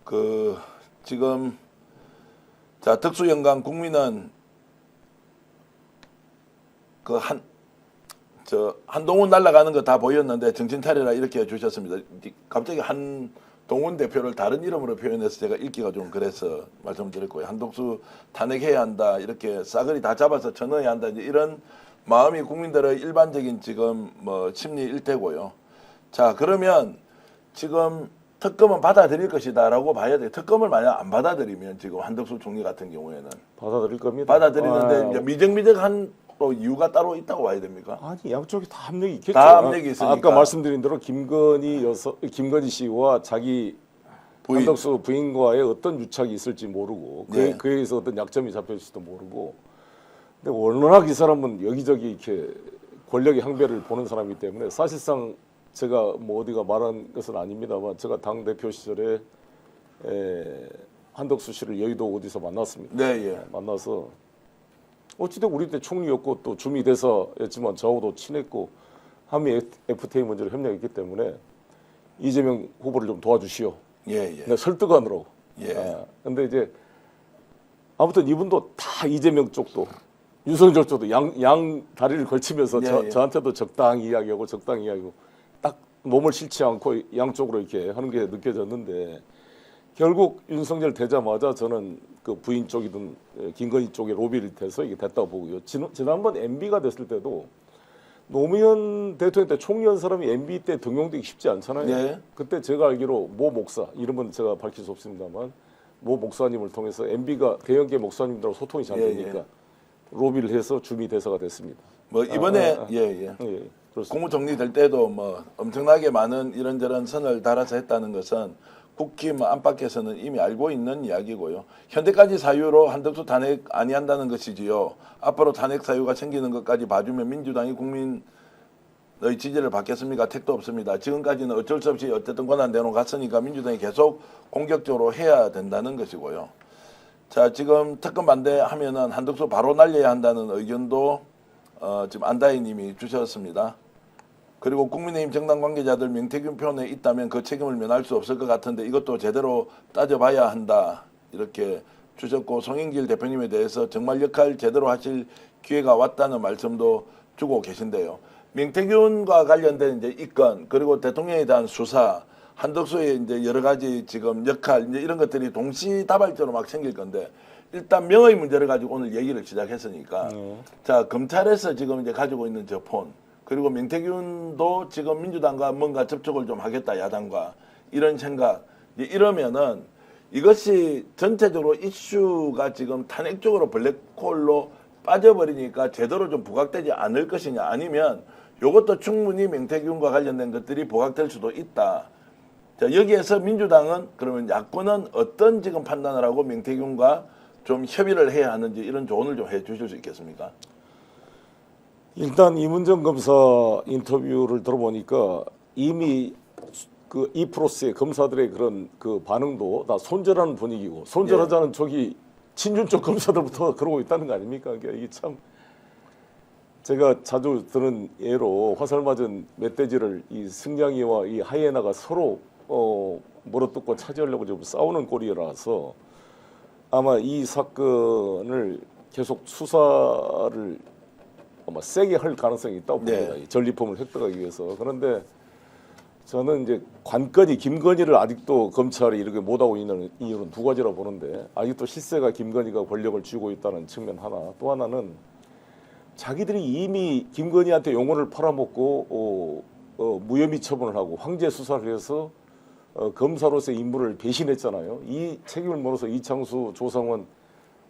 그 지금 자 특수연강 국민은 그 한동훈 날아가는 거 다 보였는데 정신 차리라 이렇게 해주셨습니다. 갑자기 한동훈 대표를 다른 이름으로 표현해서 제가 읽기가 좀 그래서 말씀드렸고요. 한독수 탄핵해야 한다 이렇게 싸그리 다 잡아서 전어야 한다 이제 이런 마음이 국민들의 일반적인 지금 뭐 심리 일태고요. 자 그러면 지금 특검은 받아들일 것이다라고 봐야 돼요. 특검을 만약 안 받아들이면 지금 한덕수 총리 같은 경우에는 받아들일 겁니다. 받아들이는데 이제 미정미정한 또 이유가 따로 있다고 봐야 됩니까? 아니 양쪽이 다 압력이 있겠죠. 다 압력이 있으니까. 아까 말씀드린 대로 김건희 씨와 자기 부인. 한덕수 부인과의 어떤 유착이 있을지 모르고 네. 그에 의해서 어떤 약점이 잡혔을지도 모르고. 근데 워낙 이 사람은 여기저기 이렇게 권력의 항배를 보는 사람이기 때문에 사실상 제가 뭐 어디가 말한 것은 아닙니다만 제가 당 대표 시절에 한덕수 씨를 여의도 어디서 만났습니다. 네, 예. 만나서 어찌됐든 우리 때 총리였고 또 주미 대사였지만 저하고도 친했고 한미 FTA 문제로 협력했기 때문에 이재명 후보를 좀 도와주시오. 예, 예. 내가 설득하느라고. 예. 근데 이제 아무튼 이분도 다 이재명 쪽도 윤석열 쪽도 양 다리를 걸치면서 예, 예. 저한테도 적당히 이야기하고 적당히 이야기하고 딱 몸을 싫지 않고 양쪽으로 이렇게 하는 게 느껴졌는데 결국 윤석열 되자마자 저는 그 부인 쪽이든 김건희 쪽에 로비를 해서 이게 됐다고 보고요. 지난번 MB가 됐을 때도 노무현 대통령 때 총리한 사람이 MB 때 등용되기 쉽지 않잖아요. 네. 그때 제가 알기로 모 목사, 이름은 제가 밝힐 수 없습니다만 모 목사님을 통해서 MB가 대형계 목사님들하고 소통이 잘 예, 되니까 로비를 해서 주미 대사가 됐습니다. 뭐 이번에 예. 예, 그렇습니다. 국무총리 될 때도 뭐 엄청나게 많은 이런저런 선을 달아서 했다는 것은 국힘 안팎에서는 이미 알고 있는 이야기고요. 현대까지 사유로 한덕수 탄핵 아니한다는 것이지요. 앞으로 탄핵 사유가 생기는 것까지 봐주면 민주당이 국민의 지지를 받겠습니까? 택도 없습니다. 지금까지는 어쩔 수 없이 어쨌든 권한 내놓고 갔으니까 민주당이 계속 공격적으로 해야 된다는 것이고요. 자, 지금 특검 반대하면은 한덕수 바로 날려야 한다는 의견도 지금 안다희 님이 주셨습니다. 그리고 국민의힘 정당 관계자들 명태균 표현에 있다면 그 책임을 면할 수 없을 것 같은데 이것도 제대로 따져봐야 한다. 이렇게 주셨고 송영길 대표님에 대해서 정말 역할 제대로 하실 기회가 왔다는 말씀도 주고 계신데요. 명태균과 관련된 이제 입건 그리고 대통령에 대한 수사 한덕수의 이제 여러 가지 지금 역할 이제 이런 것들이 동시다발적으로 막 생길 건데 일단 명의 문제를 가지고 오늘 얘기를 시작했으니까 자 검찰에서 지금 이제 가지고 있는 저 폰 그리고 명태균도 지금 민주당과 뭔가 접촉을 좀 하겠다 야당과 이런 생각 이러면은 이것이 전체적으로 이슈가 지금 탄핵 쪽으로 블랙홀로 빠져버리니까 제대로 좀 부각되지 않을 것이냐 아니면 이것도 충분히 명태균과 관련된 것들이 부각될 수도 있다. 자 여기에서 민주당은 그러면 야권은 어떤 지금 판단을 하고 명태균과 좀 협의를 해야 하는지 이런 조언을 좀 해주실 수 있겠습니까? 일단 이문정 검사 인터뷰를 들어보니까 이미 그 이 프로스의 검사들의 그런 그 반응도 다 손절하는 분위기고 손절하자는 저기 친윤 쪽 검사들부터 그러고 있다는 거 아닙니까? 그러니까 이게 참 제가 자주 드는 예로 화살 맞은 멧돼지를 이 승냥이와 이 하이에나가 서로 물어뜯고 차지하려고 지금 싸우는 꼴이라서 아마 이 사건을 계속 수사를 아마 세게 할 가능성이 있다고 봅니다. 네. 이 전리품을 획득하기 위해서. 그런데 저는 이제 관건이 김건희를 아직도 검찰이 이렇게 못하고 있는 이유는 두 가지라고 보는데 아직도 실세가 김건희가 권력을 쥐고 있다는 측면 하나 또 하나는 자기들이 이미 김건희한테 용어를 팔아먹고 무혐의 처분을 하고 황제 수사를 해서 검사로서의 임무를 배신했잖아요. 이 책임을 물어서 이창수, 조상원,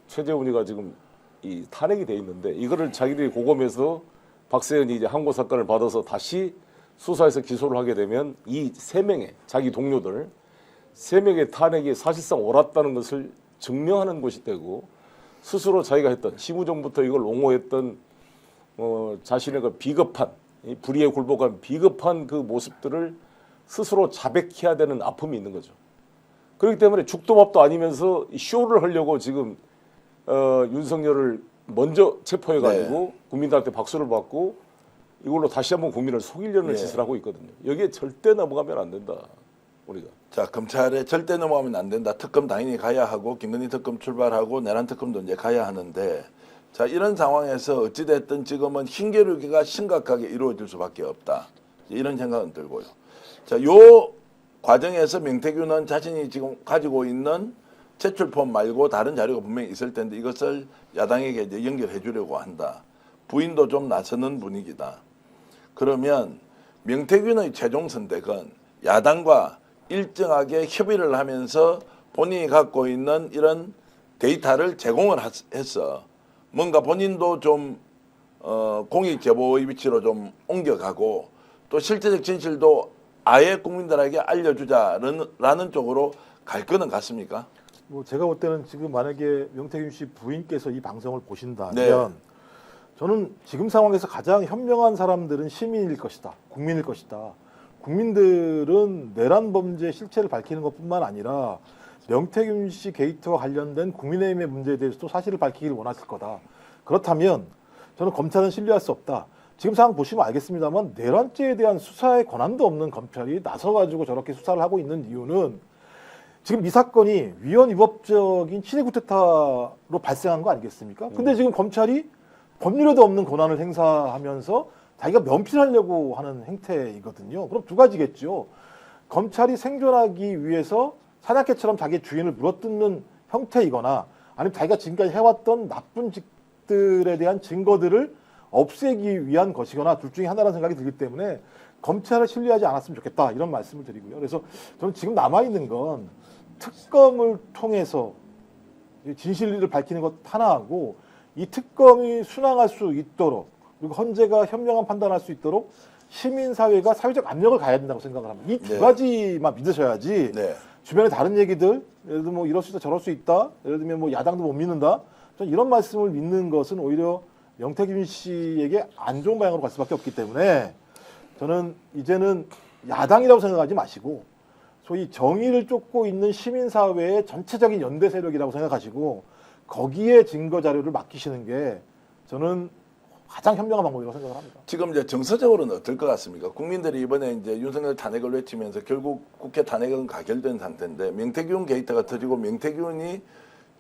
최재훈이가 지금 이 탄핵이 돼 있는데 이거를 자기들이 고검에서 박세현이 이제 항고 사건을 받아서 다시 수사에서 기소를 하게 되면 이 세 명의 자기 동료들 세 명의 탄핵이 사실상 옳았다는 것을 증명하는 것이 되고 스스로 자기가 했던 시무정부터 이걸 옹호했던 자신의 그 비겁한 이 불의에 굴복한 비겁한 그 모습들을 스스로 자백해야 되는 아픔이 있는 거죠. 그렇기 때문에 죽도 밥도 아니면서 이 쇼를 하려고 지금 윤석열을 먼저 체포해가지고 국민들한테 박수를 받고 이걸로 다시 한번 국민을 속이려는 네. 짓을 하고 있거든요. 여기에 절대 넘어가면 안 된다. 우리가. 자, 검찰에 절대 넘어가면 안 된다. 특검 당연히 가야 하고 김건희 특검 출발하고 내란 특검도 이제 가야 하는데 자, 이런 상황에서 어찌됐든 지금은 힘겨루기가 심각하게 이루어질 수밖에 없다. 이런 생각은 들고요. 자, 요 과정에서 명태균은 자신이 지금 가지고 있는 제출폰 말고 다른 자료가 분명히 있을 텐데 이것을 야당에게 이제 연결해 주려고 한다. 부인도 좀 나서는 분위기다. 그러면 명태균의 최종 선택은 야당과 일정하게 협의를 하면서 본인이 갖고 있는 이런 데이터를 제공을 해서 뭔가 본인도 좀 공익 제보의 위치로 좀 옮겨가고 또 실제적 진실도 아예 국민들에게 알려주자라는 쪽으로 갈 거는 같습니까? 뭐 제가 볼 때는 지금 만약에 명태균 씨 부인께서 이 방송을 보신다면 네. 저는 지금 상황에서 가장 현명한 사람들은 시민일 것이다. 국민일 것이다. 국민들은 내란 범죄 실체를 밝히는 것뿐만 아니라 명태균 씨 게이트와 관련된 국민의힘의 문제에 대해서도 사실을 밝히기를 원했을 거다. 그렇다면 저는 검찰은 신뢰할 수 없다. 지금 상황 보시면 알겠습니다만 내란죄에 대한 수사의 권한도 없는 검찰이 나서가지고 저렇게 수사를 하고 있는 이유는 지금 이 사건이 위헌 위법적인 친위 쿠데타로 발생한 거 아니겠습니까? 근데 지금 검찰이 법률에도 없는 권한을 행사하면서 자기가 면피하려고 하는 행태이거든요. 그럼 두 가지겠죠. 검찰이 생존하기 위해서 사냥개처럼 자기 주인을 물어뜯는 형태이거나 아니면 자기가 지금까지 해왔던 나쁜 짓들에 대한 증거들을 없애기 위한 것이거나 둘 중에 하나라는 생각이 들기 때문에 검찰을 신뢰하지 않았으면 좋겠다 이런 말씀을 드리고요. 그래서 저는 지금 남아있는 건 특검을 통해서 진실을 밝히는 것 하나하고 이 특검이 순항할 수 있도록 그리고 헌재가 현명한 판단할 수 있도록 시민사회가 사회적 압력을 가해야 된다고 생각을 합니다. 이 두 네. 가지만 믿으셔야지 네. 주변에 다른 얘기들 예를 들면 뭐 이럴 수 있다 저럴 수 있다 예를 들면 뭐 야당도 못 믿는다 저는 이런 말씀을 믿는 것은 오히려 명태균 씨에게 안 좋은 방향으로 갈 수밖에 없기 때문에 저는 이제는 야당이라고 생각하지 마시고 소위 정의를 쫓고 있는 시민사회의 전체적인 연대 세력이라고 생각하시고 거기에 증거 자료를 맡기시는 게 저는 가장 현명한 방법이라고 생각을 합니다. 지금 이제 정서적으로는 어떨 것 같습니까? 국민들이 이번에 이제 윤석열 탄핵을 외치면서 결국 국회 탄핵은 가결된 상태인데 명태균 게이트가 터지고 명태균이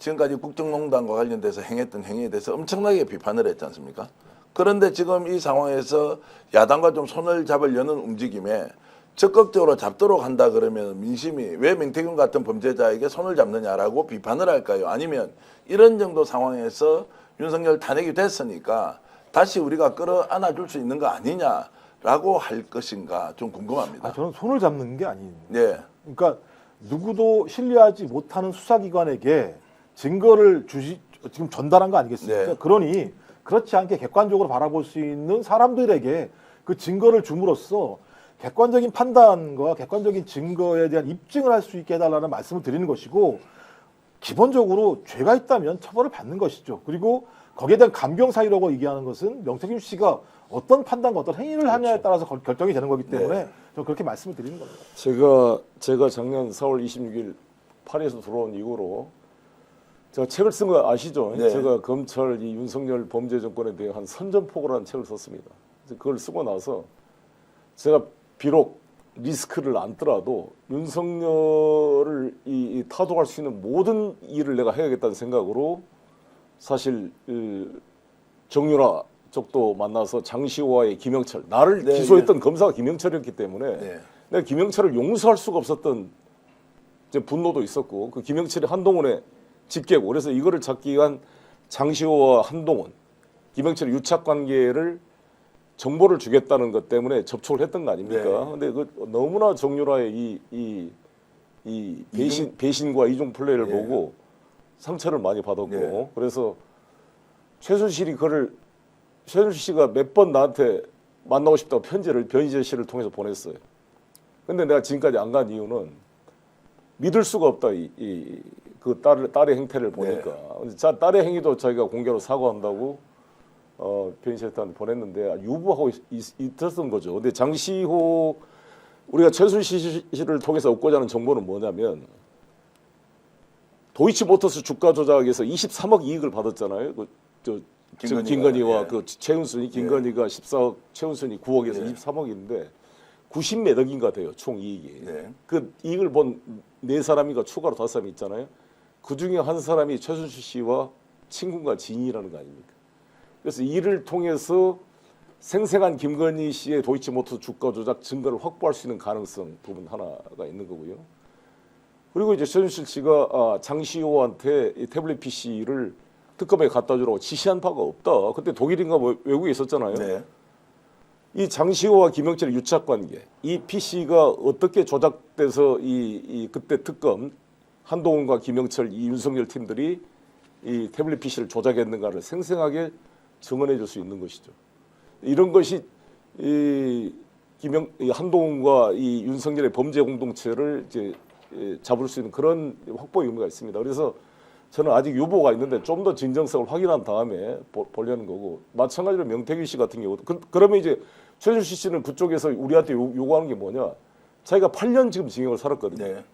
지금까지 국정농단과 관련돼서 행했던 행위에 대해서 엄청나게 비판을 했지 않습니까? 그런데 지금 이 상황에서 야당과 좀 손을 잡으려는 움직임에 적극적으로 잡도록 한다 그러면 민심이 왜 명태균 같은 범죄자에게 손을 잡느냐라고 비판을 할까요? 아니면 이런 정도 상황에서 윤석열 탄핵이 됐으니까 다시 우리가 끌어안아 줄 수 있는 거 아니냐라고 할 것인가 좀 궁금합니다. 저는 손을 잡는 게 아닙니다. 네. 그러니까 누구도 신뢰하지 못하는 수사기관에게 증거를 지금 전달한 거 아니겠습니까? 네. 그러니 그렇지 않게 객관적으로 바라볼 수 있는 사람들에게 그 증거를 줌으로써 객관적인 판단과 객관적인 증거에 대한 입증을 할 수 있게 해달라는 말씀을 드리는 것이고 기본적으로 죄가 있다면 처벌을 받는 것이죠. 그리고 거기에 대한 감경 사유라고 얘기하는 것은 명태균 씨가 어떤 판단과 어떤 행위를 하냐에 따라서 결정이 되는 거기 때문에 네. 저는 그렇게 말씀을 드리는 겁니다. 제가 작년 4월 26일 파리에서 들어온 이후로 제가 책을 쓴 거 아시죠? 네. 제가 검찰 이 윤석열 범죄 정권에 대한 선전포고라는 책을 썼습니다. 그걸 쓰고 나서 제가 비록 리스크를 안더라도 윤석열을 이 타도할 수 있는 모든 일을 내가 해야겠다는 생각으로 사실 정유라 쪽도 만나서 장시호와의 김영철 나를 네, 기소했던 검사가 김영철이었기 때문에 네. 내가 김영철을 용서할 수가 없었던 이제 분노도 있었고 그 김영철이 한동훈의 집계고 그래서 이거를 잡기 위한 장시호와 한동훈 김영철의 유착 관계를 정보를 주겠다는 것 때문에 접촉을 했던 거 아닙니까? 네. 근데 그 너무나 정유라의 이 배신과 이중 플레이를 예. 보고 상처를 많이 받았고 예. 그래서 최순실이 최순실 씨가 몇 번 나한테 만나고 싶다고 편지를 변희재 씨를 통해서 보냈어요. 근데 내가 지금까지 안 간 이유는 믿을 수가 없다. 그 딸의 행태를 보니까. 네. 딸의 행위도 자기가 공개로 사과한다고 변인철한테 보냈는데 유보하고 있었던 거죠. 근데 장시호 우리가 최순실을 통해서 얻고자 하는 정보는 뭐냐면 도이치모터스 주가 조작에서 23억 이익을 받았잖아요. 김건희와 예. 그 최은순이 김건희가 14억, 최은순이 9억에서 예. 23억인데 90몇 억인가 돼요. 총 이익이. 네. 그 이익을 본 네 사람이가 추가로 5사람이 있잖아요. 그 중에 한 사람이 최순실 씨와 친구가 지인이라는 거 아닙니까? 그래서 이를 통해서 생생한 김건희 씨의 도이치모터 주가 조작 증거를 확보할 수 있는 가능성 부분 하나가 있는 거고요. 그리고 이제 최순실 씨가 장시호한테 이 태블릿 PC를 특검에 갖다 주라고 지시한 바가 없다. 그때 독일인가 외국에 있었잖아요. 네. 이 장시호와 김영철의 유착 관계, 이 PC가 어떻게 조작돼서 이 그때 특검 한동훈과 김영철 이 윤석열 팀들이 이 태블릿 PC를 조작했는가를 생생하게 증언해 줄 수 있는 것이죠. 이런 것이 이 한동훈과 이 윤석열의 범죄 공동체를 이제 잡을 수 있는 그런 확보의 의미가 있습니다. 그래서 저는 아직 유보가 있는데 좀 더 진정성을 확인한 다음에 보려는 거고, 마찬가지로 명태균 씨 같은 경우도 그러면 이제 최순실 씨는 그쪽에서 우리한테 요구하는 게 뭐냐? 자기가 8년 지금 징역을 살았거든요. 네.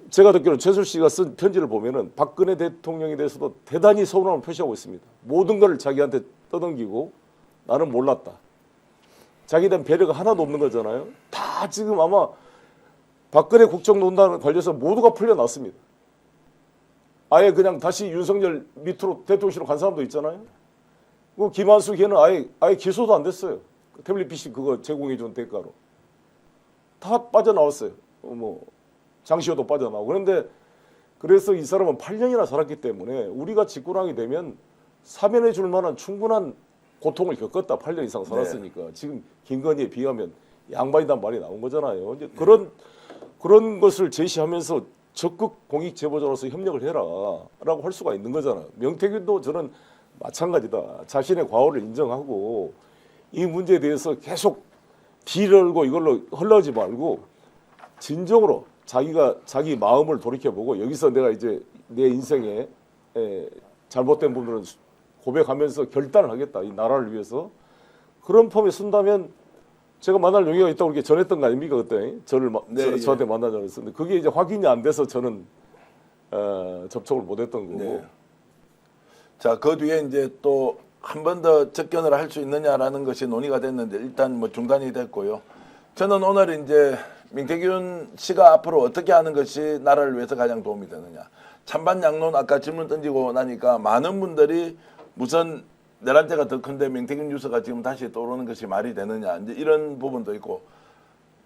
제가 듣기로는 최순실 씨가 쓴 편지를 보면은 박근혜 대통령에 대해서도 대단히 서운함을 표시하고 있습니다. 모든 걸 자기한테 떠넘기고 나는 몰랐다. 자기에 대한 배려가 하나도 없는 거잖아요. 다 지금 아마 박근혜 국정농단에 걸려서 모두가 풀려났습니다. 아예 그냥 다시 윤석열 밑으로 대통령실로 간 사람도 있잖아요. 그 김한수 걔는 아예 기소도 안 됐어요. 태블릿 PC 그거 제공해준 대가로 다 빠져나왔어요. 장시호도 빠져나오고. 그런데 그래서 이 사람은 8년이나 살았기 때문에 우리가 집권하게 되면 사면해 줄 만한 충분한 고통을 겪었다. 8년 이상 살았으니까. 지금 김건희에 비하면 양반이란 말이 나온 거잖아요. 이제 그런 것을 제시하면서 적극 공익 제보자로서 협력을 해라라고 할 수가 있는 거잖아요. 명태균도 저는 마찬가지다. 자신의 과오를 인정하고 이 문제에 대해서 계속 뒤를 열고 이걸로 흘러지 말고 진정으로 자기 마음을 돌이켜보고 여기서 내가 이제 내 인생에 잘못된 부분을 고백하면서 결단을 하겠다. 이 나라를 위해서. 그런 폼에 쓴다면 제가 만날 용의가 있다고 이렇게 전했던 거 아닙니까? 그때 저한테 만나자고 했었는데 그게 이제 확인이 안 돼서 저는 접촉을 못했던 거고. 네. 자, 그 뒤에 이제 또 한 번 더 접견을 할 수 있느냐라는 것이 논의가 됐는데 일단 뭐 중단이 됐고요. 저는 오늘 이제 명태균 씨가 앞으로 어떻게 하는 것이 나라를 위해서 가장 도움이 되느냐. 찬반 양론 아까 질문 던지고 나니까 많은 분들이 무슨 내란죄가 더 큰데 명태균 뉴스가 지금 다시 떠오르는 것이 말이 되느냐. 이제 이런 부분도 있고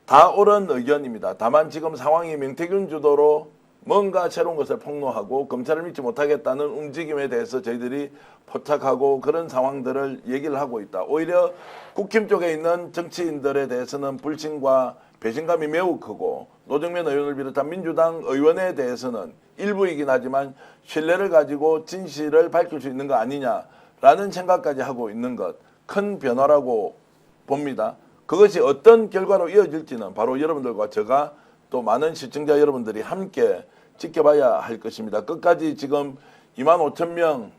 다 옳은 의견입니다. 다만 지금 상황이 명태균 주도로 뭔가 새로운 것을 폭로하고 검찰을 믿지 못하겠다는 움직임에 대해서 저희들이 포착하고 그런 상황들을 얘기를 하고 있다. 오히려 국힘 쪽에 있는 정치인들에 대해서는 불신과 배신감이 매우 크고 노정면 의원을 비롯한 민주당 의원에 대해서는 일부이긴 하지만 신뢰를 가지고 진실을 밝힐 수 있는 거 아니냐라는 생각까지 하고 있는 것, 큰 변화라고 봅니다. 그것이 어떤 결과로 이어질지는 바로 여러분들과 제가 또 많은 시청자 여러분들이 함께 지켜봐야 할 것입니다. 끝까지 지금 25,000명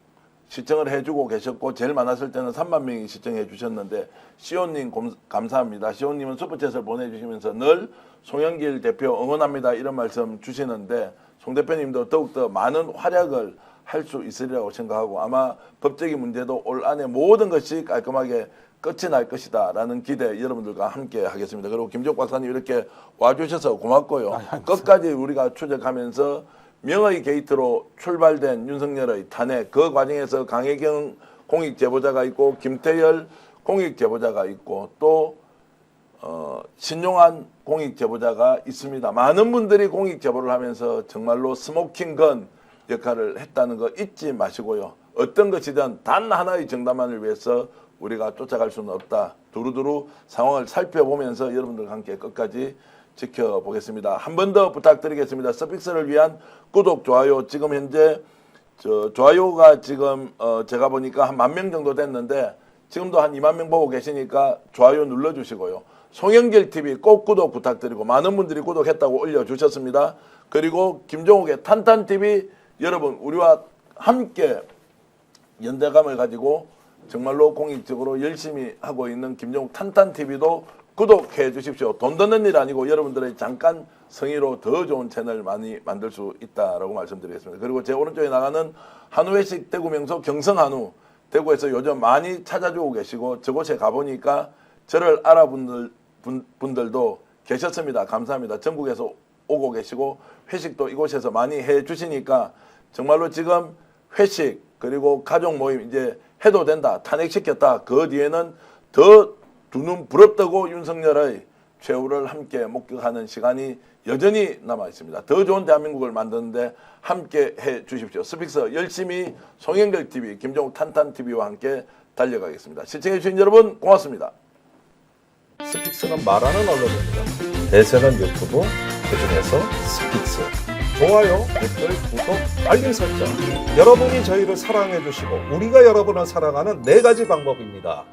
시청을 해주고 계셨고 제일 많았을 때는 3만 명이 시청해 주셨는데 시온님 감사합니다. 시온님은 슈퍼챗을 보내주시면서 늘 송영길 대표 응원합니다 이런 말씀 주시는데 송 대표님도 더욱더 많은 활약을 할 수 있으리라고 생각하고 아마 법적인 문제도 올 안에 모든 것이 깔끔하게 끝이 날 것이다 라는 기대 여러분들과 함께 하겠습니다. 그리고 김종 박사님 이렇게 와주셔서 고맙고요. 끝까지 우리가 추적하면서 명의 게이트로 출발된 윤석열의 탄핵 그 과정에서 강혜경 공익제보자가 있고 김태열 공익제보자가 있고 또 신용한 공익제보자가 있습니다. 많은 분들이 공익제보를 하면서 정말로 스모킹건 역할을 했다는 거 잊지 마시고요. 어떤 것이든 단 하나의 정답만을 위해서 우리가 쫓아갈 수는 없다. 두루두루 상황을 살펴보면서 여러분들과 함께 끝까지 지켜보겠습니다. 한 번 더 부탁드리겠습니다. 서픽스를 위한 구독, 좋아요. 지금 현재 좋아요가 지금 제가 보니까 한 10,000명 정도 됐는데 지금도 한 20,000명 보고 계시니까 좋아요 눌러주시고요. 송영길 TV 꼭 구독 부탁드리고 많은 분들이 구독했다고 올려주셨습니다. 그리고 김종욱의 탄탄TV 여러분 우리와 함께 연대감을 가지고 정말로 공익적으로 열심히 하고 있는 김정욱 탄탄TV도 구독해 주십시오. 돈 드는 일 아니고 여러분들의 잠깐 성의로 더 좋은 채널 많이 만들 수 있다라고 말씀드리겠습니다. 그리고 제 오른쪽에 나가는 한우회식 대구 명소 경성한우, 대구에서 요즘 많이 찾아주고 계시고 저곳에 가보니까 저를 알아본 분들도 계셨습니다. 감사합니다. 전국에서 오고 계시고 회식도 이곳에서 많이 해 주시니까 정말로 지금 회식 그리고 가족 모임 이제 해도 된다, 탄핵시켰다, 그 뒤에는 더 두 눈 부릅뜨고 윤석열의 최후를 함께 목격하는 시간이 여전히 남아 있습니다. 더 좋은 대한민국을 만드는데 함께 해 주십시오. 스픽스 열심히 송영길TV, 김정욱 탄탄TV와 함께 달려가겠습니다. 시청해 주신 여러분 고맙습니다. 스픽스는 말하는 언론입니다. 대세는 유튜브, 그중에서 스픽스. 좋아요, 댓글, 구독, 알림 설정. 여러분이 저희를 사랑해 주시고 우리가 여러분을 사랑하는 4가지 방법입니다.